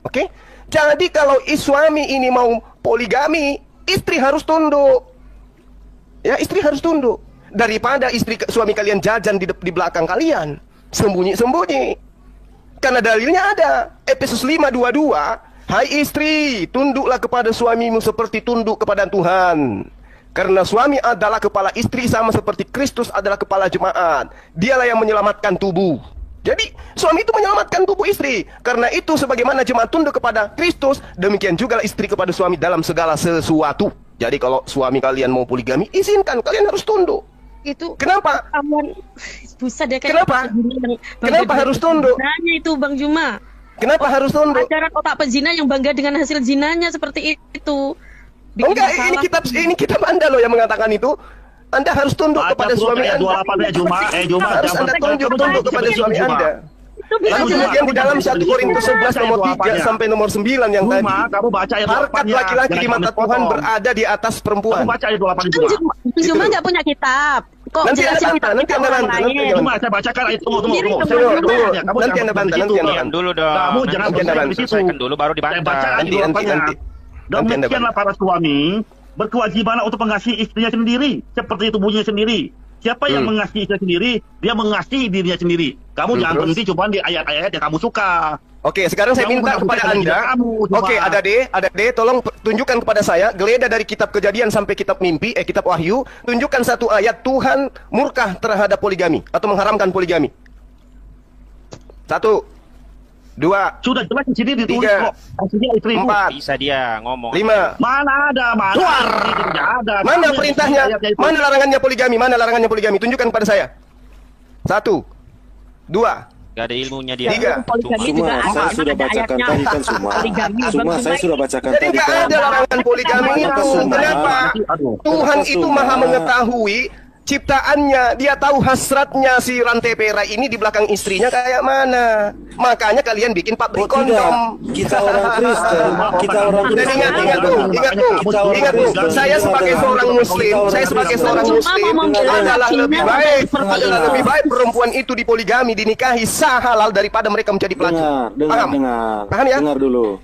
Speaker 5: Oke? Jadi kalau suami ini mau poligami, istri harus tunduk. Ya, istri harus tunduk. Daripada suami kalian jajan di belakang kalian, sembunyi-sembunyi. Karena dalilnya ada. Efesus 5:22. Hai istri, tunduklah kepada suamimu seperti tunduk kepada Tuhan. Karena suami adalah kepala istri sama seperti Kristus adalah kepala jemaat. Dialah yang menyelamatkan tubuh. Jadi suami itu menyelamatkan tubuh istri. Karena itu sebagaimana jemaat tunduk kepada Kristus, demikian juga istri kepada suami dalam segala sesuatu. Jadi kalau suami kalian mau poligami, izinkan, kalian harus tunduk.
Speaker 8: Itu
Speaker 5: kenapa?
Speaker 8: Busa deh,
Speaker 5: kenapa? Kenapa harus tunduk?
Speaker 8: Nanya itu Bang Juma.
Speaker 5: Kenapa harus tunduk?
Speaker 8: Ajaran otak pezina yang bangga dengan hasil zinanya seperti itu.
Speaker 5: Enggak, ini kitab Anda loh yang mengatakan itu. Anda harus tunduk kepada suami Anda. Harus Anda tunduk kepada suami Anda. Lalu kemudian di dalam 1 Korintus 11 nomor 3 sampai nomor 9 yang tadi,
Speaker 7: kamu baca ayat 8-nya.
Speaker 5: Harkat laki-laki di mata Tuhan berada di atas perempuan.
Speaker 7: Kamu baca ayat 8
Speaker 8: Juma nggak punya kitab. Kok
Speaker 5: nanti Anda bantah, nanti Anda bantah.
Speaker 7: Cuma saya bacakan ayat tunggu.
Speaker 5: Nanti Anda bantah, nanti Anda bantah.
Speaker 9: Dulu dong.
Speaker 7: Kamu jangan
Speaker 9: selesaikan dulu baru dibantah.
Speaker 5: Nanti.
Speaker 7: Demikianlah para suami berkewajiban untuk mengasihi istrinya sendiri seperti tubuhnya sendiri. Siapa yang mengasihi istrinya sendiri, dia mengasihi dirinya sendiri. Kamu jangan berhenti cuma di ayat-ayat yang kamu suka.
Speaker 5: Oke, sekarang saya minta kepada Anda. Oke, ada D, tolong tunjukkan kepada saya geledah dari kitab Kejadian sampai kitab Mimpi, kitab Wahyu, tunjukkan satu ayat Tuhan murka terhadap poligami atau mengharamkan poligami. 1, 2,
Speaker 7: sudah jelas di sini ditulis
Speaker 5: 3,
Speaker 7: kok. Maksudnya istri
Speaker 5: 4,
Speaker 9: bisa dia ngomong.
Speaker 5: 5.
Speaker 7: Mana ada,
Speaker 5: Keluar.
Speaker 7: Ada.
Speaker 5: Mana perintahnya? Mana larangannya poligami? Mana larangannya poligami? Tunjukkan kepada saya. 1, 2,
Speaker 9: Gak ada ilmunya dia.
Speaker 5: 3.
Speaker 6: Saya sudah bacakan tadi kan saya sudah bacakan
Speaker 5: tadi. Jadi nggak ada larangan poligami itu. Kenapa? Tuhan itu maha mengetahui ciptaannya, dia tahu hasratnya si rantai perak ini di belakang istrinya kayak mana. Makanya kalian bikin pabrik kondom.
Speaker 6: Kita orang Kristen,
Speaker 5: Dan ingat tuh, saya sebagai seorang muslim adalah lebih baik perempuan itu dipoligami, dinikahi sah halal daripada mereka menjadi pelacur.
Speaker 6: Dengar
Speaker 5: Paham ya?
Speaker 6: Dengar dulu.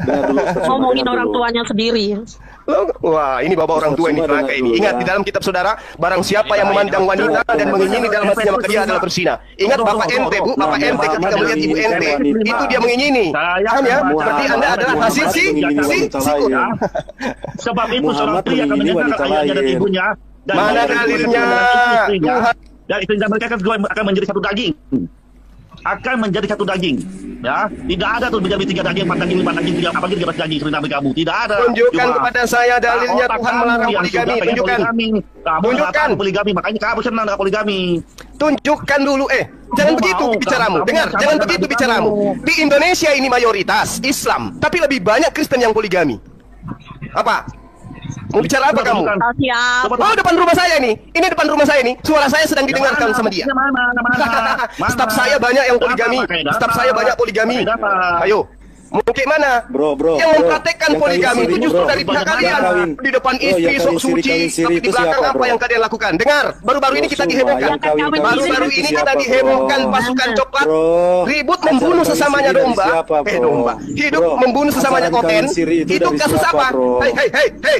Speaker 8: Ngomongin orang tuanya sendiri.
Speaker 5: Wah, ini bapak orang tua ini pakai ini. Ingat di dalam kitab saudara, barang siapa yang memandang wanita dan mengingini dalam hatinya maka dia adalah berzina. Ingat bapak ente, Bu, bapak ente ketika melihat ibu ente, itu dia mengingini. Paham ya? Seperti Anda adalah hasil sikut.
Speaker 7: Sebab itu seorang pria akan menjaga ayahnya dan ibunya.
Speaker 5: Mana dalilnya?
Speaker 7: Dan istri dan mereka akan menjadi satu daging. Akan menjadi satu daging, ya. Tidak ada tuh menjadi 3 daging, 4 daging, 5 daging, 3 apalagi 13 daging seperti Nabi kamu. Tidak ada.
Speaker 5: Tunjukkan kepada saya dalilnya Tuhan melarang poligami. Tunjukkan. Tunjukkan
Speaker 7: poligami, makanya kamu senang dengan poligami.
Speaker 5: Tunjukkan dulu, jangan begitu bicaramu. Dengar, jangan begitu bicaramu. Di Indonesia ini mayoritas Islam, tapi lebih banyak Kristen yang poligami. Apa? Mau bicara apa kamu? Oh, depan rumah saya nih. Ini depan rumah saya nih. Suara saya sedang didengarkan sama dia. Staf saya banyak yang poligami. Staf saya banyak poligami. Ayo. Mungkin mana?
Speaker 6: Bro.
Speaker 5: Yang mempraktekkan poligami itu justru dari pihak kalian. Di depan istri sok suci, tapi di belakang apa yang kalian lakukan? Dengar, baru-baru ini kita dihebohkan. Baru-baru ini kita dihebohkan pasukan coklat ribut membunuh sesamanya domba. Hidup membunuh sesamanya koten. Itu kasus apa? Hei,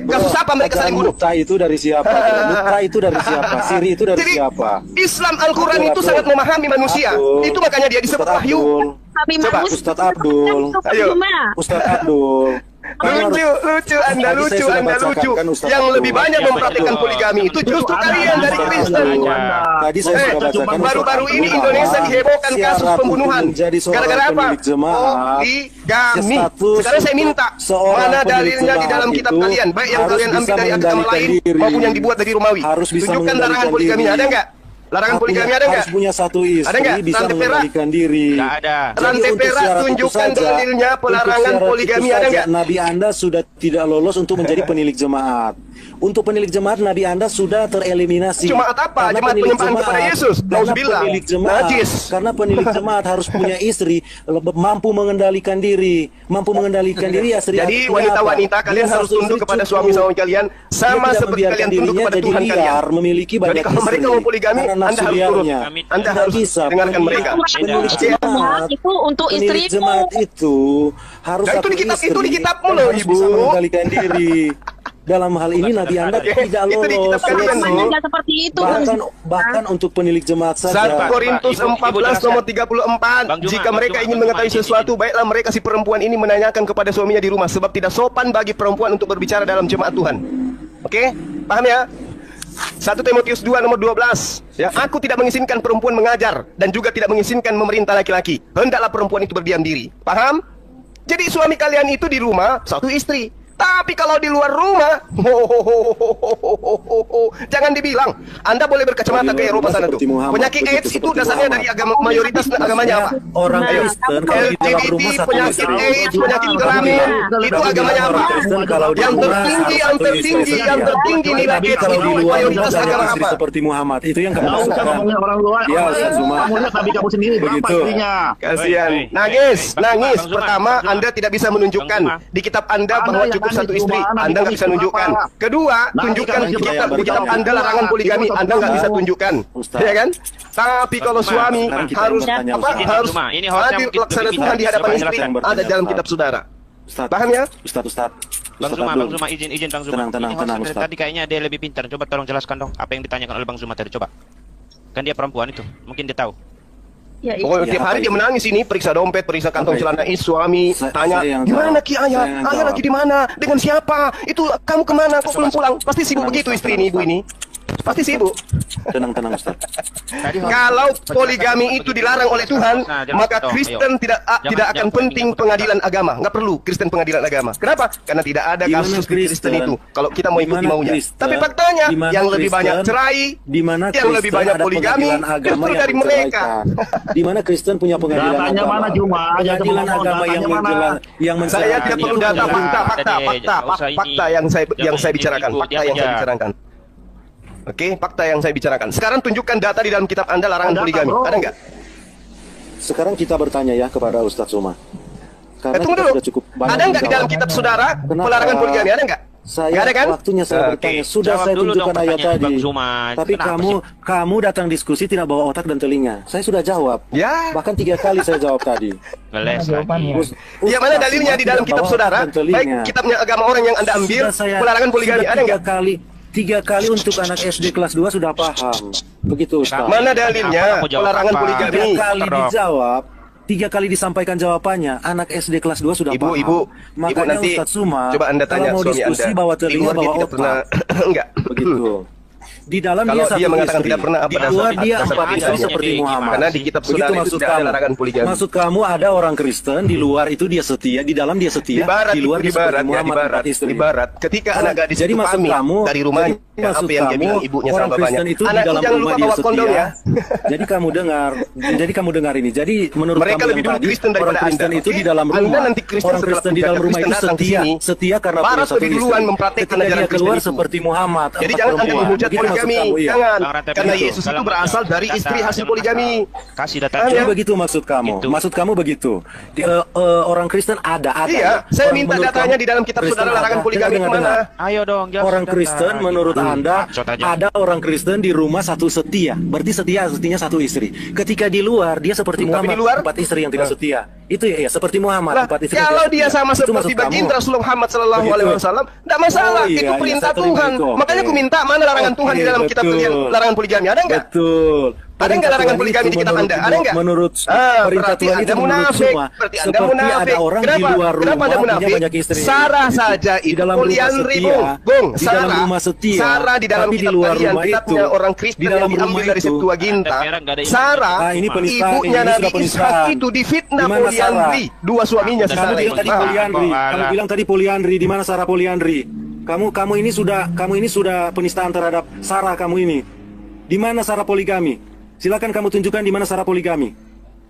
Speaker 5: kasus apa mereka saling bunuh?
Speaker 6: Muta itu dari siapa? Muta itu dari siapa? Siri itu dari siapa?
Speaker 5: Islam Al-Quran itu sangat memahami manusia. Itu makanya dia disebut wahyu.
Speaker 6: Coba Ustadz Abdul.
Speaker 5: Ayo.
Speaker 6: Ustadz Abdul.
Speaker 5: Lucu Anda lucu. Yang lebih banyak mempraktikkan poligami itu justru kalian dari Kristen.
Speaker 6: Tadi saya sudah bacakan.
Speaker 5: Baru-baru ini Indonesia dihebohkan kasus pembunuhan. Gara-gara apa? Poligami. Sekarang saya minta, mana dalilnya di dalam kitab kalian? Baik yang kalian ambil dari agama lain maupun yang dibuat dari Romawi. Tunjukkan larangan poligami, ada nggak? Larangan poligami ada nggak?
Speaker 6: Harus punya satu istri, bisa mengendalikan diri.
Speaker 9: Nggak ada.
Speaker 5: Rantai perak, tunjukkan dalilnya pelarangan poligami ada nggak?
Speaker 6: Nabi Anda sudah tidak lolos untuk menjadi penilik jemaat. Untuk penilik jemaat Nabi Anda sudah tereliminasi.
Speaker 5: Jemaat apa? Jemaat penyembahan kepada Yesus.
Speaker 6: Karena penilik jemaat harus punya istri, mampu mengendalikan diri, istri.
Speaker 5: Jadi wanita-wanita kalian harus tunduk kepada suami-suami kalian sama seperti kalian tunduk kepada Tuhan kalian.
Speaker 6: Memiliki banyak
Speaker 5: istri. Jadi kalau mereka mau poligami, Anda harus turun. Anda harus dengarkan mereka.
Speaker 8: Itu untuk
Speaker 6: penilik jemaat itu harus
Speaker 5: itu di kitabmu loh, Ibu.
Speaker 6: Bisa mengendalikan diri. Dalam hal ini Nabi Anda tidak lolos.
Speaker 8: Seperti itu.
Speaker 6: Bahkan untuk penilik jemaat saja.
Speaker 5: 1 Korintus 14 nomor 34. Jika mereka ingin mengetahui sesuatu, baiklah mereka si perempuan ini menanyakan kepada suaminya di rumah, sebab tidak sopan bagi perempuan untuk berbicara dalam jemaat Tuhan. Oke? Paham ya? 1 Timotius 2 nomor 12. Ya, aku tidak mengizinkan perempuan mengajar dan juga tidak mengizinkan memerintah laki-laki. Hendaklah perempuan itu berdiam diri. Paham? Jadi suami kalian itu di rumah satu istri. Tapi kalau di luar rumah, jangan dibilang. Anda boleh berkacamata ke Eropa sana tuh. Penyakit AIDS itu dasarnya dari agama mayoritas agamanya apa?
Speaker 6: Orang Kristen kalau di dalam rumah satu
Speaker 5: penyakit AIDS, penyakit kelamin, itu agamanya apa? Yang tertinggi nilai AIDS itu mayoritas agama apa?
Speaker 6: Seperti Muhammad, itu yang kamu maksudkan.
Speaker 7: Orang luar.
Speaker 6: Ya, cuma
Speaker 7: kamu lihat Nabi kamu sendiri begitu.
Speaker 5: Kasihan. Nangis. Pertama, Anda tidak bisa menunjukkan di kitab Anda bahwa satu istri, Anda nggak bisa tunjukkan. Kedua, tunjukkan kitab Anda larangan poligami, Anda nggak bisa tunjukkan, ya kan? Tapi kalau suami harus hadir laksana Tuhan di hadapan istri, ada dalam kitab saudara. Paham ya?
Speaker 9: Bang Zuma, izin Bang Zuma.
Speaker 6: Tenang, Ustaz.
Speaker 9: Tadi kayaknya dia lebih pintar. Coba tolong jelaskan dong apa yang ditanyakan oleh Bang Zuma tadi. Coba. Kan dia perempuan itu, mungkin dia tahu.
Speaker 5: Pokoknya tiap hari dia menangis ini, periksa dompet, periksa kantong celana suami, tanya, gimana Ki Ayah? Ayah lagi di mana? Dengan siapa? Itu kamu kemana? Kok belum pulang? Pasti sibuk begitu istri ini, ibu ini. Pasti sibuk.
Speaker 6: Tenang Ustaz.
Speaker 5: Kalau poligami itu dilarang oleh Tuhan, maka Kristen tidak akan penting pengadilan agama. Nggak perlu Kristen pengadilan agama. Kenapa? Karena tidak ada kasus Kristen itu. Kalau kita mau ikuti maunya. Tapi faktanya yang lebih banyak cerai, yang lebih banyak poligami, justru dari mereka.
Speaker 6: Di mana Kristen punya pengadilan agama? Pengadilan agama yang
Speaker 5: saya tidak perlu data, fakta yang saya bicarakan, Oke, fakta yang saya bicarakan. Sekarang tunjukkan data di dalam kitab Anda larangan poligami. Ada nggak?
Speaker 6: Sekarang kita bertanya ya kepada Ustadz Zuma.
Speaker 5: Tunggu dulu. Ada nggak di dalam kitab saudara pelarangan poligami? Ada nggak?
Speaker 6: Saya
Speaker 5: Nggak ada kan?
Speaker 6: waktunya saya bertanya. Sudah
Speaker 9: Jawab
Speaker 6: saya
Speaker 9: dulu
Speaker 6: tunjukkan
Speaker 9: dong
Speaker 6: ayat
Speaker 9: pertanyaan
Speaker 6: tadi.
Speaker 9: Bang Zuma.
Speaker 6: Tapi
Speaker 9: Kenapa
Speaker 6: kamu datang diskusi tidak bawa otak dan telinga. Saya sudah jawab.
Speaker 5: Ya.
Speaker 6: Bahkan 3 kali saya jawab tadi.
Speaker 9: Ngeles lagi.
Speaker 5: Ya mana dalilnya di dalam kitab saudara? Baik kitabnya agama orang yang Anda ambil, pelarangan poligami ada nggak?
Speaker 6: 3 kali untuk anak SD kelas 2 sudah paham. Begitu Ustaz.
Speaker 5: Mana dalilnya
Speaker 9: Kenapa kamu jawab
Speaker 5: pelarangan
Speaker 9: apa?
Speaker 5: poligami?
Speaker 6: 3 kali
Speaker 9: Terus.
Speaker 6: dijawab. 3 kali disampaikan jawabannya. Anak SD kelas 2 sudah paham.
Speaker 5: Ibu,
Speaker 6: Makanya
Speaker 5: nanti
Speaker 6: Ustaz Suma,
Speaker 5: coba Anda tanya
Speaker 6: kalau mau
Speaker 5: suami
Speaker 6: diskusi
Speaker 5: Anda.
Speaker 6: bawa
Speaker 5: Di
Speaker 6: telinga,
Speaker 5: luar dia
Speaker 6: bawa
Speaker 5: tidak
Speaker 6: otak.
Speaker 5: pernah enggak.
Speaker 6: Begitu. Di dalam
Speaker 5: Kalau
Speaker 6: dia
Speaker 5: dia
Speaker 6: satu
Speaker 5: mengatakan
Speaker 6: istri.
Speaker 5: tidak pernah, apa
Speaker 6: Di
Speaker 5: dasar-
Speaker 6: luar dia
Speaker 5: dasar
Speaker 6: 4 istri
Speaker 5: pidana?
Speaker 6: seperti Muhammad.
Speaker 5: Karena di kitab
Speaker 6: Begitu
Speaker 5: saudara itu
Speaker 6: maksud
Speaker 5: tidak ada
Speaker 6: kamu.
Speaker 5: larangan poligami.
Speaker 6: Maksud kamu ada orang Kristen di luar itu dia setia, di dalam dia setia,
Speaker 5: Di barat,
Speaker 6: di luar
Speaker 5: di
Speaker 6: dia seperti
Speaker 5: barat, ya, di
Speaker 6: Muhammad
Speaker 5: barat,
Speaker 6: 4 istri.
Speaker 5: di barat. Ketika anak gadis
Speaker 6: Jadi
Speaker 5: itu
Speaker 6: maksud
Speaker 5: pamit
Speaker 6: kamu
Speaker 5: dari rumahnya,
Speaker 6: jadi maksud
Speaker 5: apa yang dia
Speaker 6: kamu,
Speaker 5: bilang ibunya
Speaker 6: orang
Speaker 5: sama bapaknya.
Speaker 6: Kristen itu di
Speaker 5: Anakku
Speaker 6: dalam
Speaker 5: jangan
Speaker 6: rumah
Speaker 5: lupa
Speaker 6: dia
Speaker 5: bawa kondom
Speaker 6: setia.
Speaker 5: ya.
Speaker 6: Jadi kamu dengar ini. Jadi menurut
Speaker 5: Mereka
Speaker 6: kamu
Speaker 5: lebih
Speaker 6: yang
Speaker 5: dulu
Speaker 6: tadi,
Speaker 5: Kristen
Speaker 6: orang
Speaker 5: daripada
Speaker 6: Kristen
Speaker 5: Anda,
Speaker 6: itu
Speaker 5: oke?
Speaker 6: di dalam
Speaker 5: Anda
Speaker 6: rumah.
Speaker 5: nanti Kristen
Speaker 6: Orang
Speaker 5: setelah
Speaker 6: Kristen di dalam
Speaker 5: Kristen
Speaker 6: rumah itu
Speaker 5: datang ke
Speaker 6: setia,
Speaker 5: sini.
Speaker 6: setia karena punya
Speaker 5: Barat
Speaker 6: satu
Speaker 5: lebih
Speaker 6: istri.
Speaker 5: duluan mempraktikkan
Speaker 6: Ketika
Speaker 5: ajaran
Speaker 6: dia keluar
Speaker 5: Kristen itu.
Speaker 6: seperti Muhammad.
Speaker 5: Jadi
Speaker 6: 4
Speaker 5: jangan Anda
Speaker 6: perempuan.
Speaker 5: menghujat
Speaker 6: Begitu maksud
Speaker 5: poligami.
Speaker 6: kamu, ya?
Speaker 5: Jangan.
Speaker 9: Bang Rantai
Speaker 5: Karena
Speaker 9: begitu.
Speaker 5: Yesus itu
Speaker 9: Kalau
Speaker 5: berasal
Speaker 9: menjawab
Speaker 5: dari
Speaker 9: data,
Speaker 5: istri hasil
Speaker 9: jangan
Speaker 5: poligami.
Speaker 9: kasih data.
Speaker 5: Ah,
Speaker 6: Jadi
Speaker 5: ya.
Speaker 6: begitu maksud kamu.
Speaker 9: Gitu.
Speaker 6: Maksud kamu begitu. Orang Kristen ada.
Speaker 5: Iya, saya
Speaker 6: Orang
Speaker 5: minta
Speaker 6: menurut
Speaker 5: datanya
Speaker 6: kamu,
Speaker 5: di dalam kitab
Speaker 6: Kristen
Speaker 5: saudara larangan
Speaker 6: ada.
Speaker 5: poligami
Speaker 6: Dengar,
Speaker 5: kemana?
Speaker 9: Ayo dong, jawab
Speaker 6: Orang
Speaker 9: data.
Speaker 6: Kristen menurut Anda
Speaker 9: Bacot aja.
Speaker 6: ada orang Kristen di rumah satu setia. Berarti setianya satu istri. Ketika di luar dia seperti
Speaker 5: Tapi
Speaker 6: Muhammad,
Speaker 5: di luar?
Speaker 6: 4 istri yang tidak setia. Itu ya seperti Muhammad,
Speaker 5: Lah,
Speaker 6: 4 istri yang
Speaker 5: kalau
Speaker 6: tidak
Speaker 5: dia
Speaker 6: setia.
Speaker 5: sama
Speaker 6: Itu
Speaker 5: seperti
Speaker 6: maksud kamu.
Speaker 5: baginda Rasulullah Muhammad Sallallahu Alaihi
Speaker 6: Begitu.
Speaker 5: Wasallam, tidak masalah.
Speaker 6: Oh, iya,
Speaker 5: Itu
Speaker 6: iya,
Speaker 5: perintah
Speaker 6: saya terima
Speaker 5: Tuhan.
Speaker 6: itu. Oke.
Speaker 5: Makanya aku minta mana larangan Tuhan di dalam kitab
Speaker 6: betul.
Speaker 5: kalian larangan poligami ada nggak?
Speaker 6: Betul.
Speaker 5: Ada nggak larangan poligami di kitab Anda? Ada nggak?
Speaker 6: Menurut perintah
Speaker 5: berarti
Speaker 6: Tuhan
Speaker 5: Anda
Speaker 6: itu menurut
Speaker 5: munafik.
Speaker 6: semua.
Speaker 5: Berarti Anda
Speaker 6: Seperti
Speaker 5: munafik.
Speaker 6: ada orang
Speaker 5: Kenapa?
Speaker 6: di luar rumah
Speaker 5: Kenapa Anda
Speaker 6: punya
Speaker 5: munafik?
Speaker 6: banyak istri.
Speaker 5: Sarah
Speaker 6: Gitu.
Speaker 5: saja
Speaker 6: Di
Speaker 5: itu
Speaker 6: dalam rumah
Speaker 5: poliandri,
Speaker 6: setia,
Speaker 5: Bung.
Speaker 6: di dalam rumah setia,
Speaker 5: Sarah di dalam
Speaker 6: tapi di
Speaker 5: kitab
Speaker 6: luar
Speaker 5: kalian,
Speaker 6: rumah
Speaker 5: kitabnya
Speaker 6: itu,
Speaker 5: orang Kristen
Speaker 6: di dalam
Speaker 5: yang diambil
Speaker 6: rumah
Speaker 5: dari
Speaker 6: itu,
Speaker 5: Septuaginta.
Speaker 9: Anda nggak ada yang
Speaker 5: Sarah,
Speaker 6: ini penistaan,
Speaker 5: ibunya
Speaker 6: ini
Speaker 5: Nabi
Speaker 6: sudah
Speaker 5: Ishak
Speaker 6: penistaan.
Speaker 5: itu difitnah
Speaker 6: Di mana
Speaker 5: poliandri. Dua suaminya
Speaker 6: Kamu
Speaker 5: sesaling.
Speaker 6: bilang tadi
Speaker 5: Paham?
Speaker 6: poliandri.
Speaker 9: Alah.
Speaker 6: Kamu bilang tadi poliandri. Di mana Sarah poliandri? Kamu ini sudah penistaan terhadap Sarah kamu ini. Di mana Sarah poligami? Silakan kamu tunjukkan di mana Sarah poligami.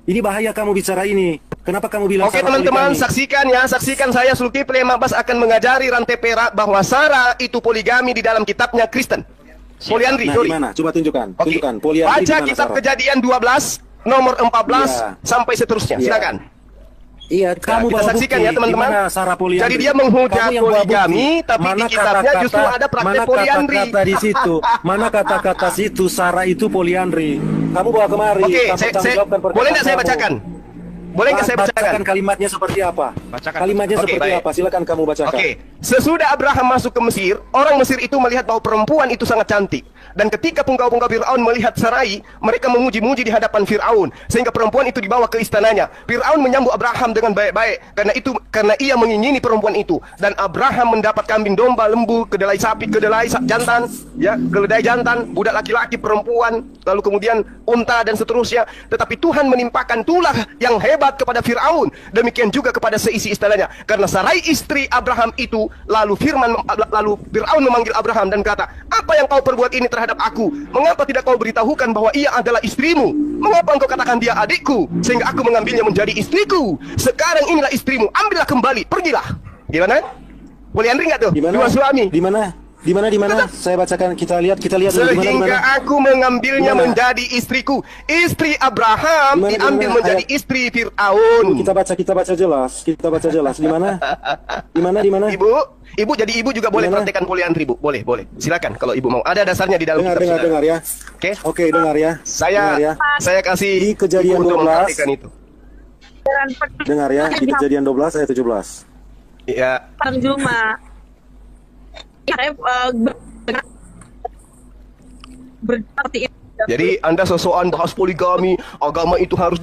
Speaker 6: Ini bahaya kamu bicara ini. Kenapa kamu bilang
Speaker 5: Oke
Speaker 6: Sarah
Speaker 5: teman-teman,
Speaker 6: poligami?
Speaker 5: saksikan ya, saksikan saya Zulkifli Mabas akan mengajari rantai perak bahwa Sarah itu poligami di dalam kitabnya Kristen. Poliandri,
Speaker 6: Nah,
Speaker 5: sorry.
Speaker 6: di mana? Coba tunjukkan.
Speaker 5: Oke.
Speaker 6: Tunjukkan poliandri di
Speaker 5: Baca
Speaker 6: mana,
Speaker 5: kitab
Speaker 6: Sarah?
Speaker 5: Kejadian 12 nomor 14
Speaker 6: Iya.
Speaker 5: sampai seterusnya.
Speaker 6: Iya.
Speaker 5: Silakan.
Speaker 6: Iya, kamu
Speaker 5: kita
Speaker 6: bawa
Speaker 5: saksikan
Speaker 6: bukti
Speaker 5: ya, teman-teman.
Speaker 6: di mana Sarah poliandri.
Speaker 5: Jadi dia menghujat
Speaker 6: Kamu yang bawa
Speaker 5: poligami,
Speaker 6: bukti.
Speaker 5: tapi di kitabnya justru ada praktek
Speaker 6: mana
Speaker 5: poliandri.
Speaker 6: kata-kata di situ? Mana kata-kata situ Sarah itu poliandri? Kamu bawa kemari.
Speaker 5: Oke,
Speaker 6: Kamu tanggung jawabkan perkataan
Speaker 5: boleh nggak saya
Speaker 6: kamu.
Speaker 5: bacakan? Boleh nggak saya bacakan?
Speaker 6: Bacakan kalimatnya seperti apa?
Speaker 9: Bacakan.
Speaker 6: Kalimatnya
Speaker 5: Oke,
Speaker 6: seperti
Speaker 5: baik.
Speaker 6: apa? Silakan kamu bacakan.
Speaker 5: Oke, sesudah Abraham masuk ke Mesir, orang Mesir itu melihat bahwa perempuan itu sangat cantik. Dan ketika penggawa-penggawa Fir'aun melihat Sarai, mereka memuji-muji di hadapan Fir'aun, sehingga perempuan itu dibawa ke istananya. Fir'aun menyambut Abraham dengan baik-baik, karena ia mengingini perempuan itu. Dan Abraham mendapat kambing domba, lembu, kedelai sapi, kedelai jantan, ya, keledai jantan, budak laki-laki, perempuan, lalu kemudian unta dan seterusnya. Tetapi Tuhan menimpakan tulah yang hebat kepada Fir'aun, demikian juga kepada seisi istananya. Karena Sarai istri Abraham itu, lalu Fir'aun memanggil Abraham dan kata, "Apa yang kau perbuat ini terhadap aku? Mengapa tidak kau beritahukan bahwa ia adalah istrimu? Mengapa engkau katakan dia adikku, sehingga aku mengambilnya menjadi istriku? Sekarang inilah istrimu, ambillah kembali, pergilah." Gimana? Poliandri nggak tuh?
Speaker 6: Di mana?
Speaker 5: Dua suami.
Speaker 6: Di mana? Di mana? Saya bacakan, kita lihat dulu di
Speaker 5: Sehingga
Speaker 6: mana.
Speaker 5: aku mengambilnya
Speaker 6: Dimana?
Speaker 5: menjadi istriku. Istri Abraham
Speaker 6: Dimana?
Speaker 5: diambil
Speaker 6: Dimana?
Speaker 5: menjadi
Speaker 6: Ayat.
Speaker 5: istri Fir'aun.
Speaker 6: Kita baca jelas. Kita baca jelas. Di mana? Di mana?
Speaker 5: Ibu jadi ibu juga boleh
Speaker 6: Dimana?
Speaker 5: praktekkan poliandri, Bu. Boleh. Silakan kalau ibu mau. Ada dasarnya di dalam kitab saudara.
Speaker 6: Dengar ya.
Speaker 5: Oke.
Speaker 6: Oke, dengar ya.
Speaker 5: Saya
Speaker 6: Dengar ya.
Speaker 5: saya kasih
Speaker 6: Di Kejadian
Speaker 5: ibu untuk
Speaker 6: 12.
Speaker 5: mempraktikkan itu.
Speaker 6: Dengar ya, di Kejadian 12 ayat 17.
Speaker 5: Ya.
Speaker 8: Bang Zuma. Saya berarti
Speaker 5: Jadi Anda sosokan bahas poligami, agama itu harus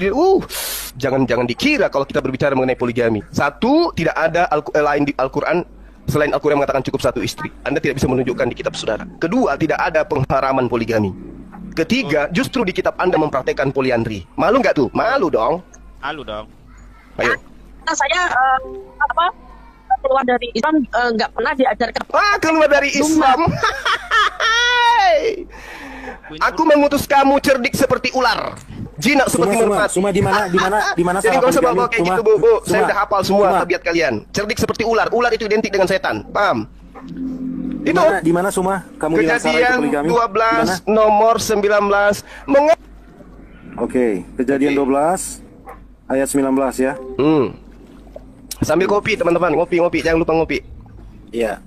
Speaker 5: jangan dikira kalau kita berbicara mengenai poligami. Satu, tidak ada lain di Al-Qur'an selain Al-Qur'an mengatakan cukup satu istri. Anda tidak bisa menunjukkan di kitab saudara. Kedua, tidak ada pengharaman poligami. Ketiga, justru di kitab Anda mempraktekkan poliandri. Malu nggak tuh? Malu dong.
Speaker 9: Malu dong.
Speaker 5: Ayo.
Speaker 8: saya keluar dari Islam nggak pernah diajarkan.
Speaker 5: Keluar dari Islam. Aku mengutus kamu cerdik seperti ular, jinak seperti merpati.
Speaker 6: Suma di mana
Speaker 5: Jadi nggak usah bawa kayak gitu, Bu. Saya
Speaker 6: Suma.
Speaker 5: udah hafal semua tabiat kalian. Cerdik seperti ular. Ular itu identik dengan setan. Paham? Itu
Speaker 6: Di mana Suma? Kamu bilang Sarah itu
Speaker 5: Kejadian
Speaker 6: poligami?
Speaker 5: 12 nomor 19.
Speaker 6: Oke, Kejadian 12 ayat 19 ya.
Speaker 5: Sambil kopi teman-teman, ngopi, jangan lupa ngopi.
Speaker 6: Iya.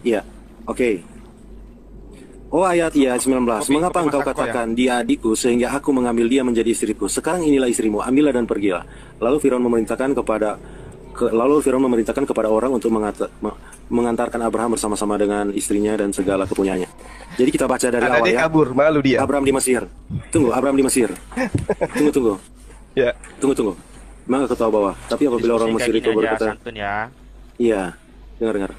Speaker 6: Iya, oke. Oh ayat 19. Mengapa engkau katakan dia adikku sehingga aku mengambil dia menjadi istriku? Sekarang inilah istrimu, ambillah dan pergilah. Lalu Firaun memerintahkan kepada orang untuk mengantarkan Abraham bersama-sama dengan istrinya dan segala kepunyaannya. Jadi kita baca dari awal ya.
Speaker 5: Kabur, malu dia.
Speaker 6: Abraham di Mesir. Tunggu, Abraham di Mesir. Tunggu.
Speaker 5: Ya.
Speaker 6: Tunggu. Memang kau tahu bahwa tapi apabila orang Mesir itu berkata, iya, dengar.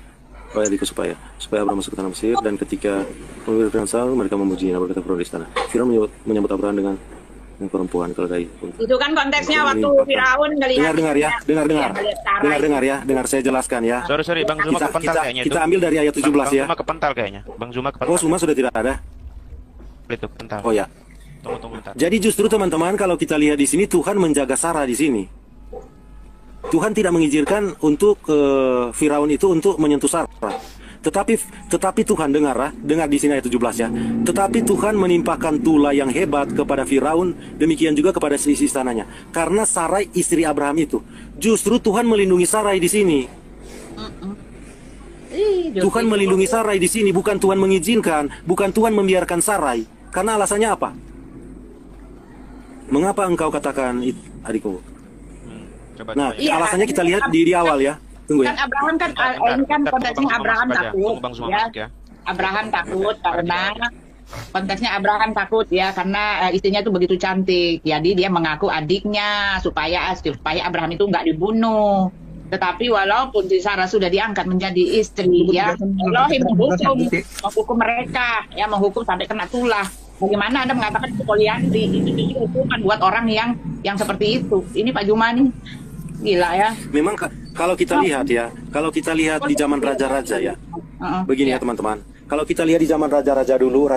Speaker 6: Oh ya, supaya Abraham masuk ke tanah Mesir, dan ketika memberikan Saul, mereka memujinya, berkata Firaun di istana. Firaun menyambut Abraham dengan perempuan keledai.
Speaker 10: Itu kan konteksnya waktu Firaun ngelihat.
Speaker 6: Dengar saya jelaskan ya.
Speaker 9: Sorry, Bang Zuma kepental kayaknya itu.
Speaker 6: Kita ambil dari ayat 17 ya.
Speaker 9: Bang Zuma kepental kayaknya. Bang Zuma kepental.
Speaker 6: Oh, Zuma sudah tidak ada.
Speaker 9: Itu kepental.
Speaker 6: Oh ya.
Speaker 9: Tunggu bentar.
Speaker 6: Jadi justru teman-teman, kalau kita lihat di sini, Tuhan menjaga Sarah di sini. Tuhan tidak mengizinkan untuk Firaun itu untuk menyentuh Sarah. Tetapi Tuhan dengar di sini ayat 17 ya. Tetapi Tuhan menimpakan tulah yang hebat kepada Firaun, demikian juga kepada seisi istananya. Karena Sarai istri Abraham itu. Justru Tuhan melindungi Sarai di sini. Tuhan melindungi Sarai di sini, bukan Tuhan mengizinkan, bukan Tuhan membiarkan Sarai. Karena alasannya apa? Mengapa engkau katakan adikku? Nah, alasannya kita lihat di awal ya. Tunggu ya.
Speaker 10: Kan Abraham kan ini kan konteksnya Abraham takut ya. Abraham takut karena konteksnya Abraham takut ya karena istrinya itu begitu cantik. Jadi dia mengaku adiknya supaya Abraham itu nggak dibunuh. Tetapi walaupun Sarah sudah diangkat menjadi istri ya, Elohim menghukum mereka ya, menghukum sampai kena tulah. Bagaimana Anda mengatakan itu poliandri? Itu hukuman buat orang yang seperti itu. Ini Pak Juma nih gila ya.
Speaker 6: Memang kalau kita lihat ya, kalau kita lihat di zaman raja-raja ya, begini ya teman-teman. Kalau kita lihat di zaman raja-raja dulu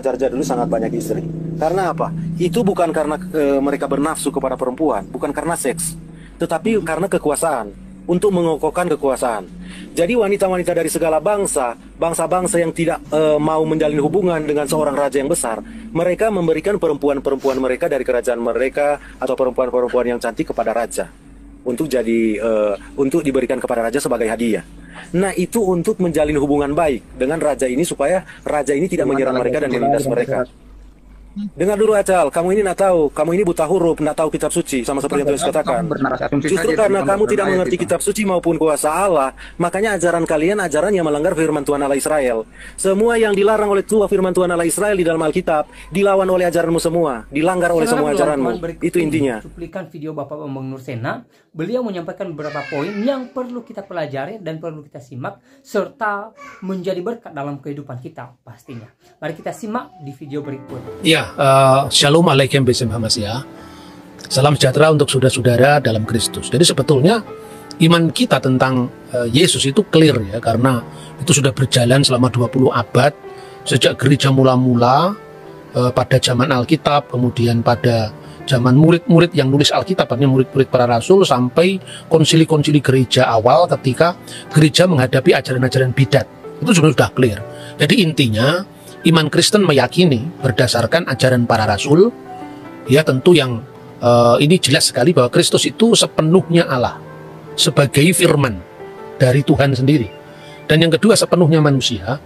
Speaker 6: sangat banyak istri. Karena apa? Itu bukan karena mereka bernafsu kepada perempuan, bukan karena seks, tetapi karena kekuasaan, untuk mengokohkan kekuasaan. Jadi wanita-wanita dari segala bangsa-bangsa yang tidak mau menjalin hubungan dengan seorang raja yang besar, mereka memberikan perempuan-perempuan mereka dari kerajaan mereka atau perempuan-perempuan yang cantik kepada raja. Untuk diberikan kepada raja sebagai hadiah. Nah, itu untuk menjalin hubungan baik dengan raja ini supaya raja ini tidak menyerang mereka dan menindas mereka. Dengar dulu Acal, kamu ini nak tahu, kamu ini buta huruf, nak tahu kitab suci, sama seperti yang Tuhan katakan. Justru karena kamu tidak mengerti kitab suci maupun kuasa Allah, makanya ajaran kalian ajaran yang melanggar firman Tuhan Allah Israel. Semua yang dilarang oleh Tuhan firman Tuhan Allah Israel di dalam Alkitab, dilawan oleh ajaranmu semua, dilanggar oleh semua ajaranmu. Itu intinya.
Speaker 1: Cuplikan video Bapak Bambang Nursena, beliau menyampaikan beberapa poin yang perlu kita pelajari dan perlu kita simak, serta menjadi berkat dalam kehidupan kita pastinya. Mari kita simak di video berikut.
Speaker 11: Ya, Shalom Alaikum Bismillahirrahmanirrahim. Salam sejahtera untuk saudara-saudara dalam Kristus. Jadi sebetulnya iman kita tentang Yesus itu clear ya, karena itu sudah berjalan selama 20 abad sejak gereja mula-mula pada zaman Alkitab, kemudian pada zaman murid-murid yang nulis Alkitab, artinya murid-murid para rasul, sampai konsili-konsili gereja awal ketika gereja menghadapi ajaran-ajaran bidat. Itu sudah clear. Jadi intinya iman Kristen meyakini berdasarkan ajaran para rasul, ya tentu yang ini jelas sekali bahwa Kristus itu sepenuhnya Allah, sebagai firman dari Tuhan sendiri. Dan yang kedua sepenuhnya manusia,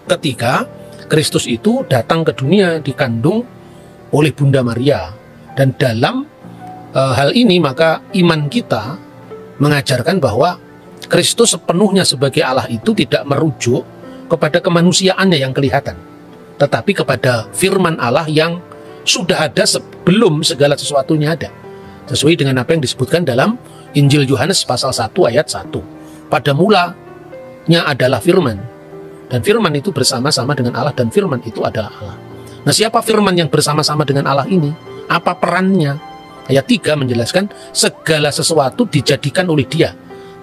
Speaker 11: ketika Kristus itu datang ke dunia dikandung oleh Bunda Maria. Dan dalam hal ini maka iman kita mengajarkan bahwa Kristus sepenuhnya sebagai Allah itu tidak merujuk kepada kemanusiaannya yang kelihatan, tetapi kepada firman Allah yang sudah ada sebelum segala sesuatunya ada. Sesuai dengan apa yang disebutkan dalam Injil Yohanes pasal 1 ayat 1. Pada mulanya adalah firman, dan firman itu bersama-sama dengan Allah, dan firman itu adalah Allah. Nah, siapa firman yang bersama-sama dengan Allah ini? Apa perannya? Ayat 3 menjelaskan segala sesuatu dijadikan oleh Dia.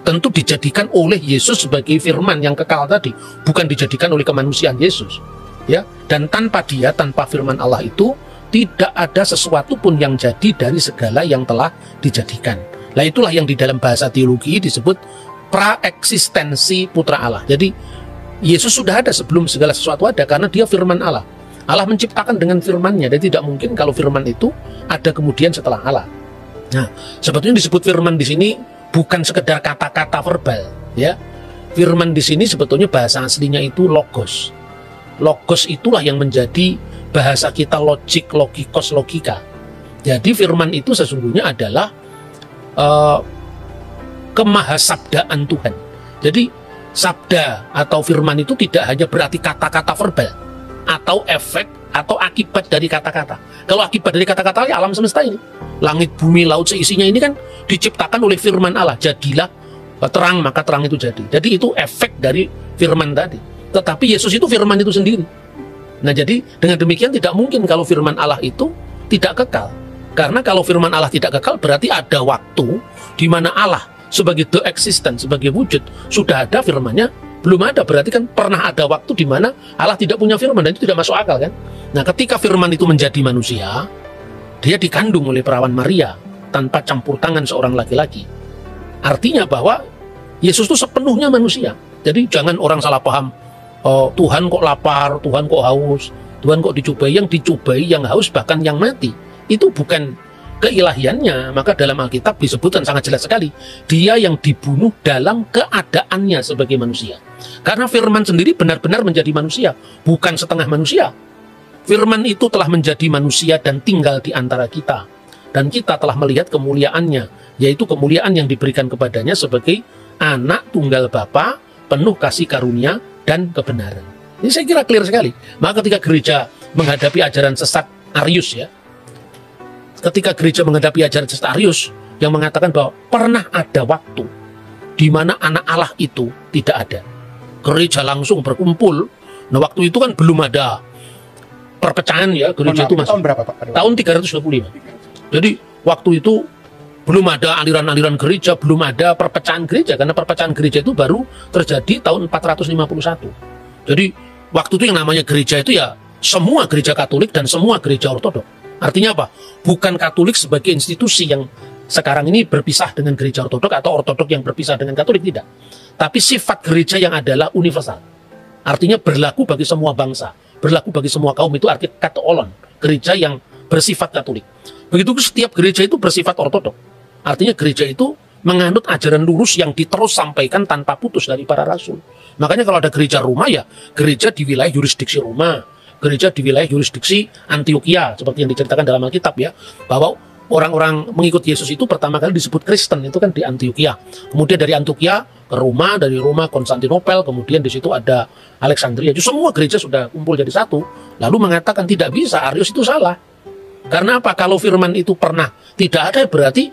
Speaker 11: Tentu dijadikan oleh Yesus sebagai firman yang kekal tadi, bukan dijadikan oleh kemanusiaan Yesus. Ya, dan tanpa Dia, tanpa firman Allah itu tidak ada sesuatu pun yang jadi dari segala yang telah dijadikan. Nah, itulah yang di dalam bahasa teologi disebut praeksistensi putra Allah. Jadi Yesus sudah ada sebelum segala sesuatu ada, karena Dia firman Allah. Allah menciptakan dengan firman-Nya, dan tidak mungkin kalau firman itu ada kemudian setelah Allah. Nah, sebetulnya disebut firman di sini bukan sekedar kata-kata verbal, ya. firman di sini sebetulnya bahasa aslinya itu logos. Logos itulah yang menjadi bahasa kita logik, logikos, logika. Jadi firman itu sesungguhnya adalah kemahasabdaan Tuhan. Jadi sabda atau firman itu tidak hanya berarti kata-kata verbal atau efek atau akibat dari kata-kata. Kalau akibat dari kata-kata ya alam semesta ini, langit, bumi, laut seisinya ini kan diciptakan oleh firman Allah. Jadilah terang, maka terang itu jadi. Jadi itu efek dari firman tadi. Tetapi Yesus itu firman itu sendiri. Nah, jadi dengan demikian tidak mungkin kalau firman Allah itu tidak kekal. Karena kalau firman Allah tidak kekal berarti ada waktu di mana Allah sebagai the existence, sebagai wujud sudah ada, firmannya belum ada. Berarti kan pernah ada waktu di mana Allah tidak punya firman, dan itu tidak masuk akal kan. Nah, ketika firman itu menjadi manusia, dia dikandung oleh perawan Maria tanpa campur tangan seorang laki-laki. Artinya bahwa Yesus itu sepenuhnya manusia. Jadi jangan orang salah paham, oh, Tuhan kok lapar, Tuhan kok haus, Tuhan kok dicobai. Yang dicobai, yang haus, bahkan yang mati, itu bukan keilahiannya. Maka dalam Alkitab disebutkan sangat jelas sekali, dia yang dibunuh dalam keadaannya sebagai manusia. Karena firman sendiri benar-benar menjadi manusia, bukan setengah manusia. Firman itu telah menjadi manusia dan tinggal di antara kita. Dan kita telah melihat kemuliaannya, yaitu kemuliaan yang diberikan kepadanya sebagai anak tunggal Bapa, penuh kasih karunia dan kebenaran. Ini saya kira clear sekali. Maka ketika gereja menghadapi ajaran sesat Arius, ya, ketika gereja menghadapi ajaran sesat Arius yang mengatakan bahwa pernah ada waktu di mana anak Allah itu tidak ada, gereja langsung berkumpul. Nah, waktu itu kan belum ada perpecahan, ya, gereja itu masih
Speaker 1: tahun berapa, Pak?
Speaker 11: Tahun 325. Jadi waktu itu belum ada aliran-aliran gereja, belum ada perpecahan gereja, karena perpecahan gereja itu baru terjadi tahun 451. Jadi waktu itu yang namanya gereja itu ya semua gereja Katolik dan semua gereja Ortodok. Artinya apa? Bukan Katolik sebagai institusi yang sekarang ini berpisah dengan gereja Ortodok atau Ortodok yang berpisah dengan Katolik, tidak. Tapi sifat gereja yang adalah universal. Artinya berlaku bagi semua bangsa, berlaku bagi semua kaum, itu arti katoolon, gereja yang bersifat Katolik. Begitu setiap gereja itu bersifat Ortodok. Artinya gereja itu menganut ajaran lurus yang diterus sampaikan tanpa putus dari para rasul. Makanya kalau ada gereja Roma, ya gereja di wilayah yurisdiksi Roma, gereja di wilayah yurisdiksi Antioquia, seperti yang diceritakan dalam Alkitab, ya, bahwa orang-orang mengikut Yesus itu pertama kali disebut Kristen itu kan di Antioquia. Kemudian dari Antioquia ke Roma, dari Roma Konstantinopel, kemudian di situ ada Alexandria. Jadi semua gereja sudah kumpul jadi satu. Lalu mengatakan tidak bisa, Arius itu salah. Karena apa? Kalau firman itu pernah tidak ada, berarti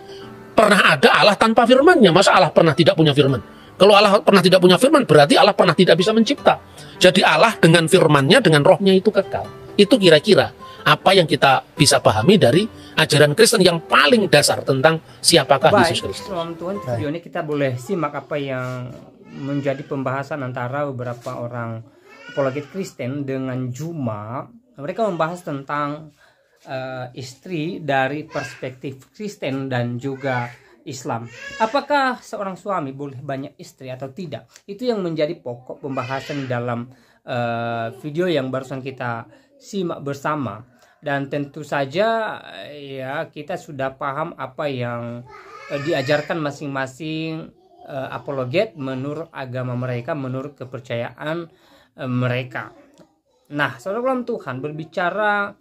Speaker 11: pernah ada Allah tanpa firmannya. Masa Allah pernah tidak punya firman? Kalau Allah pernah tidak punya firman, berarti Allah pernah tidak bisa mencipta. Jadi Allah dengan firmannya, dengan rohnya itu kekal. Itu kira-kira apa yang kita bisa pahami dari ajaran Kristen yang paling dasar tentang siapakah Yesus Kristus.
Speaker 1: Baik, Tuhan, video ini kita boleh simak apa yang menjadi pembahasan antara beberapa orang apologet Kristen dengan Juma. Mereka membahas tentang istri dari perspektif Kristen dan juga Islam. Apakah seorang suami boleh banyak istri atau tidak? Itu yang menjadi pokok pembahasan dalam video yang barusan kita simak bersama. Dan tentu saja ya kita sudah paham apa yang diajarkan masing-masing apologet menurut agama mereka, menurut kepercayaan mereka. Nah, saudara Tuhan, berbicara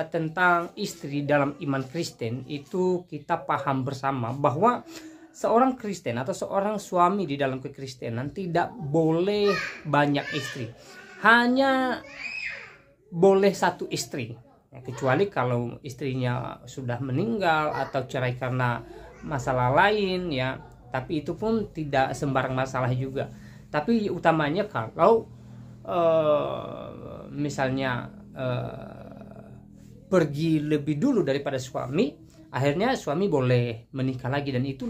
Speaker 1: tentang istri dalam iman Kristen, itu kita paham bersama bahwa seorang Kristen atau seorang suami di dalam kekristenan tidak boleh banyak istri, hanya boleh satu istri, ya, kecuali kalau istrinya sudah meninggal atau cerai karena masalah lain, ya, tapi itu pun tidak sembarang masalah juga. Tapi utamanya kalau misalnya pergi lebih dulu daripada suami, akhirnya suami boleh menikah lagi, dan itu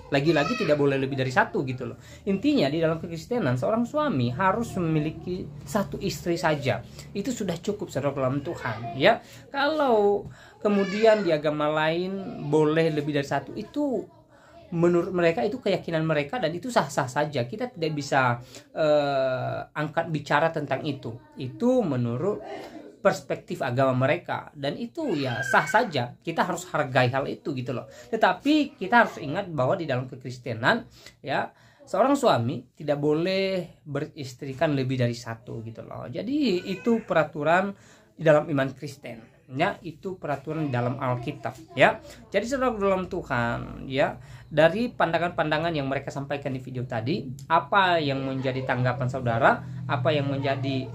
Speaker 1: lagi-lagi tidak boleh lebih dari satu gitu loh. Intinya di dalam kekristenan seorang suami harus memiliki satu istri saja. Itu sudah cukup saudara dalam Tuhan, ya. Kalau kemudian di agama lain boleh lebih dari satu, itu menurut mereka itu keyakinan mereka dan itu sah-sah saja. Kita tidak bisa angkat bicara tentang itu. Itu menurut perspektif agama mereka, dan itu ya sah saja, kita harus hargai hal itu gitu loh. Tetapi kita harus ingat bahwa di dalam kekristenan, ya, seorang suami tidak boleh beristrikan lebih dari satu gitu loh. Jadi itu peraturan di dalam iman Kristen, ya, itu peraturan di dalam Alkitab, ya. Jadi saudara dalam Tuhan, ya, dari pandangan-pandangan yang mereka sampaikan di video tadi, apa yang menjadi tanggapan saudara, apa yang menjadi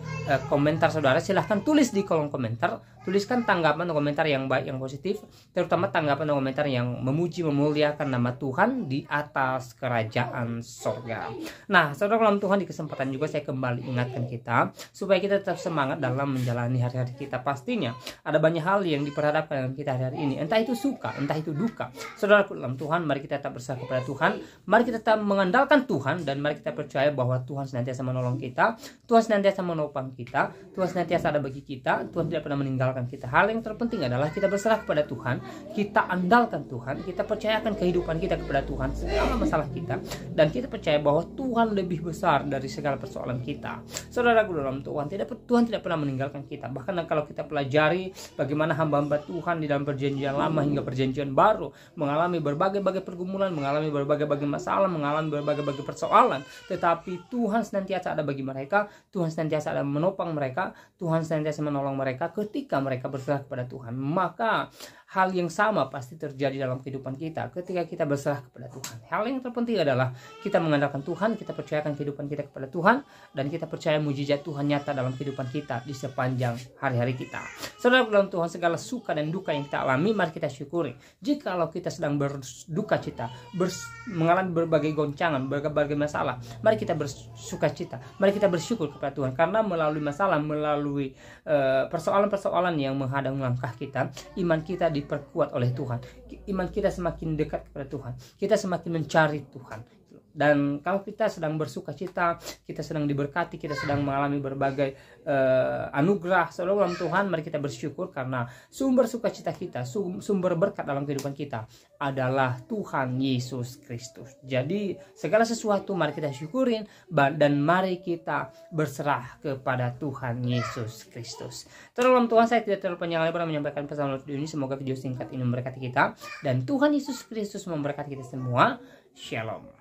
Speaker 1: komentar saudara, silahkan tulis di kolom komentar. Tuliskan tanggapan dan komentar yang baik, yang positif, terutama tanggapan dan komentar yang memuji, memuliakan nama Tuhan di atas kerajaan sorga. Nah, saudara dalam Tuhan, di kesempatan juga saya kembali ingatkan kita supaya kita tetap semangat dalam menjalani hari-hari kita. Pastinya ada banyak hal yang diperhadapkan dengan kita hari-hari ini, entah itu suka, entah itu duka. Saudara dalam Tuhan, mari kita tetap berserah kepada Tuhan, mari kita tetap mengandalkan Tuhan, dan mari kita percaya bahwa Tuhan senantiasa menolong kita, Tuhan senantiasa menopang kita, Tuhan senantiasa ada bagi kita, Tuhan tidak pernah meninggalkan kita. Hal yang terpenting adalah kita berserah kepada Tuhan, kita andalkan Tuhan, kita percayakan kehidupan kita kepada Tuhan, segala masalah kita, dan kita percaya bahwa Tuhan lebih besar dari segala persoalan kita. Saudaraku dalam Tuhan, Tuhan tidak pernah meninggalkan kita. Bahkan kalau kita pelajari bagaimana hamba-hamba Tuhan di dalam perjanjian lama hingga perjanjian baru mengalami berbagai-bagai pergumulan, mengalami berbagai-bagai masalah, mengalami berbagai-bagai persoalan, tetapi Tuhan senantiasa ada bagi mereka, Tuhan senantiasa ada menopang mereka, Tuhan senantiasa menolong mereka ketika mereka berserah kepada Tuhan. Maka hal yang sama pasti terjadi dalam kehidupan kita ketika kita berserah kepada Tuhan. Hal yang terpenting adalah kita mengandalkan Tuhan, kita percayakan kehidupan kita kepada Tuhan, dan kita percaya mujizat Tuhan nyata dalam kehidupan kita di sepanjang hari-hari kita. Saudara dalam Tuhan, segala suka dan duka yang kita alami, mari kita syukuri. Jikalau kita sedang berduka cita, mengalami berbagai goncangan, berbagai masalah, mari kita bersuka cita, mari kita bersyukur kepada Tuhan, karena melalui masalah, melalui persoalan-persoalan yang menghadang langkah kita, iman kita diperkuat oleh Tuhan, iman kita semakin dekat kepada Tuhan, kita semakin mencari Tuhan. Dan kalau kita sedang bersuka cita, kita sedang diberkati, kita sedang mengalami berbagai anugerah saudara dalam Tuhan, mari kita bersyukur, karena sumber sukacita kita, sumber berkat dalam kehidupan kita adalah Tuhan Yesus Kristus. Jadi segala sesuatu mari kita syukurin, dan mari kita berserah kepada Tuhan Yesus Kristus. Dalam Tuhan, saya tidak terlalu panjang lebar menyampaikan pesan video ini. Semoga video singkat ini memberkati kita, dan Tuhan Yesus Kristus memberkati kita semua. Shalom.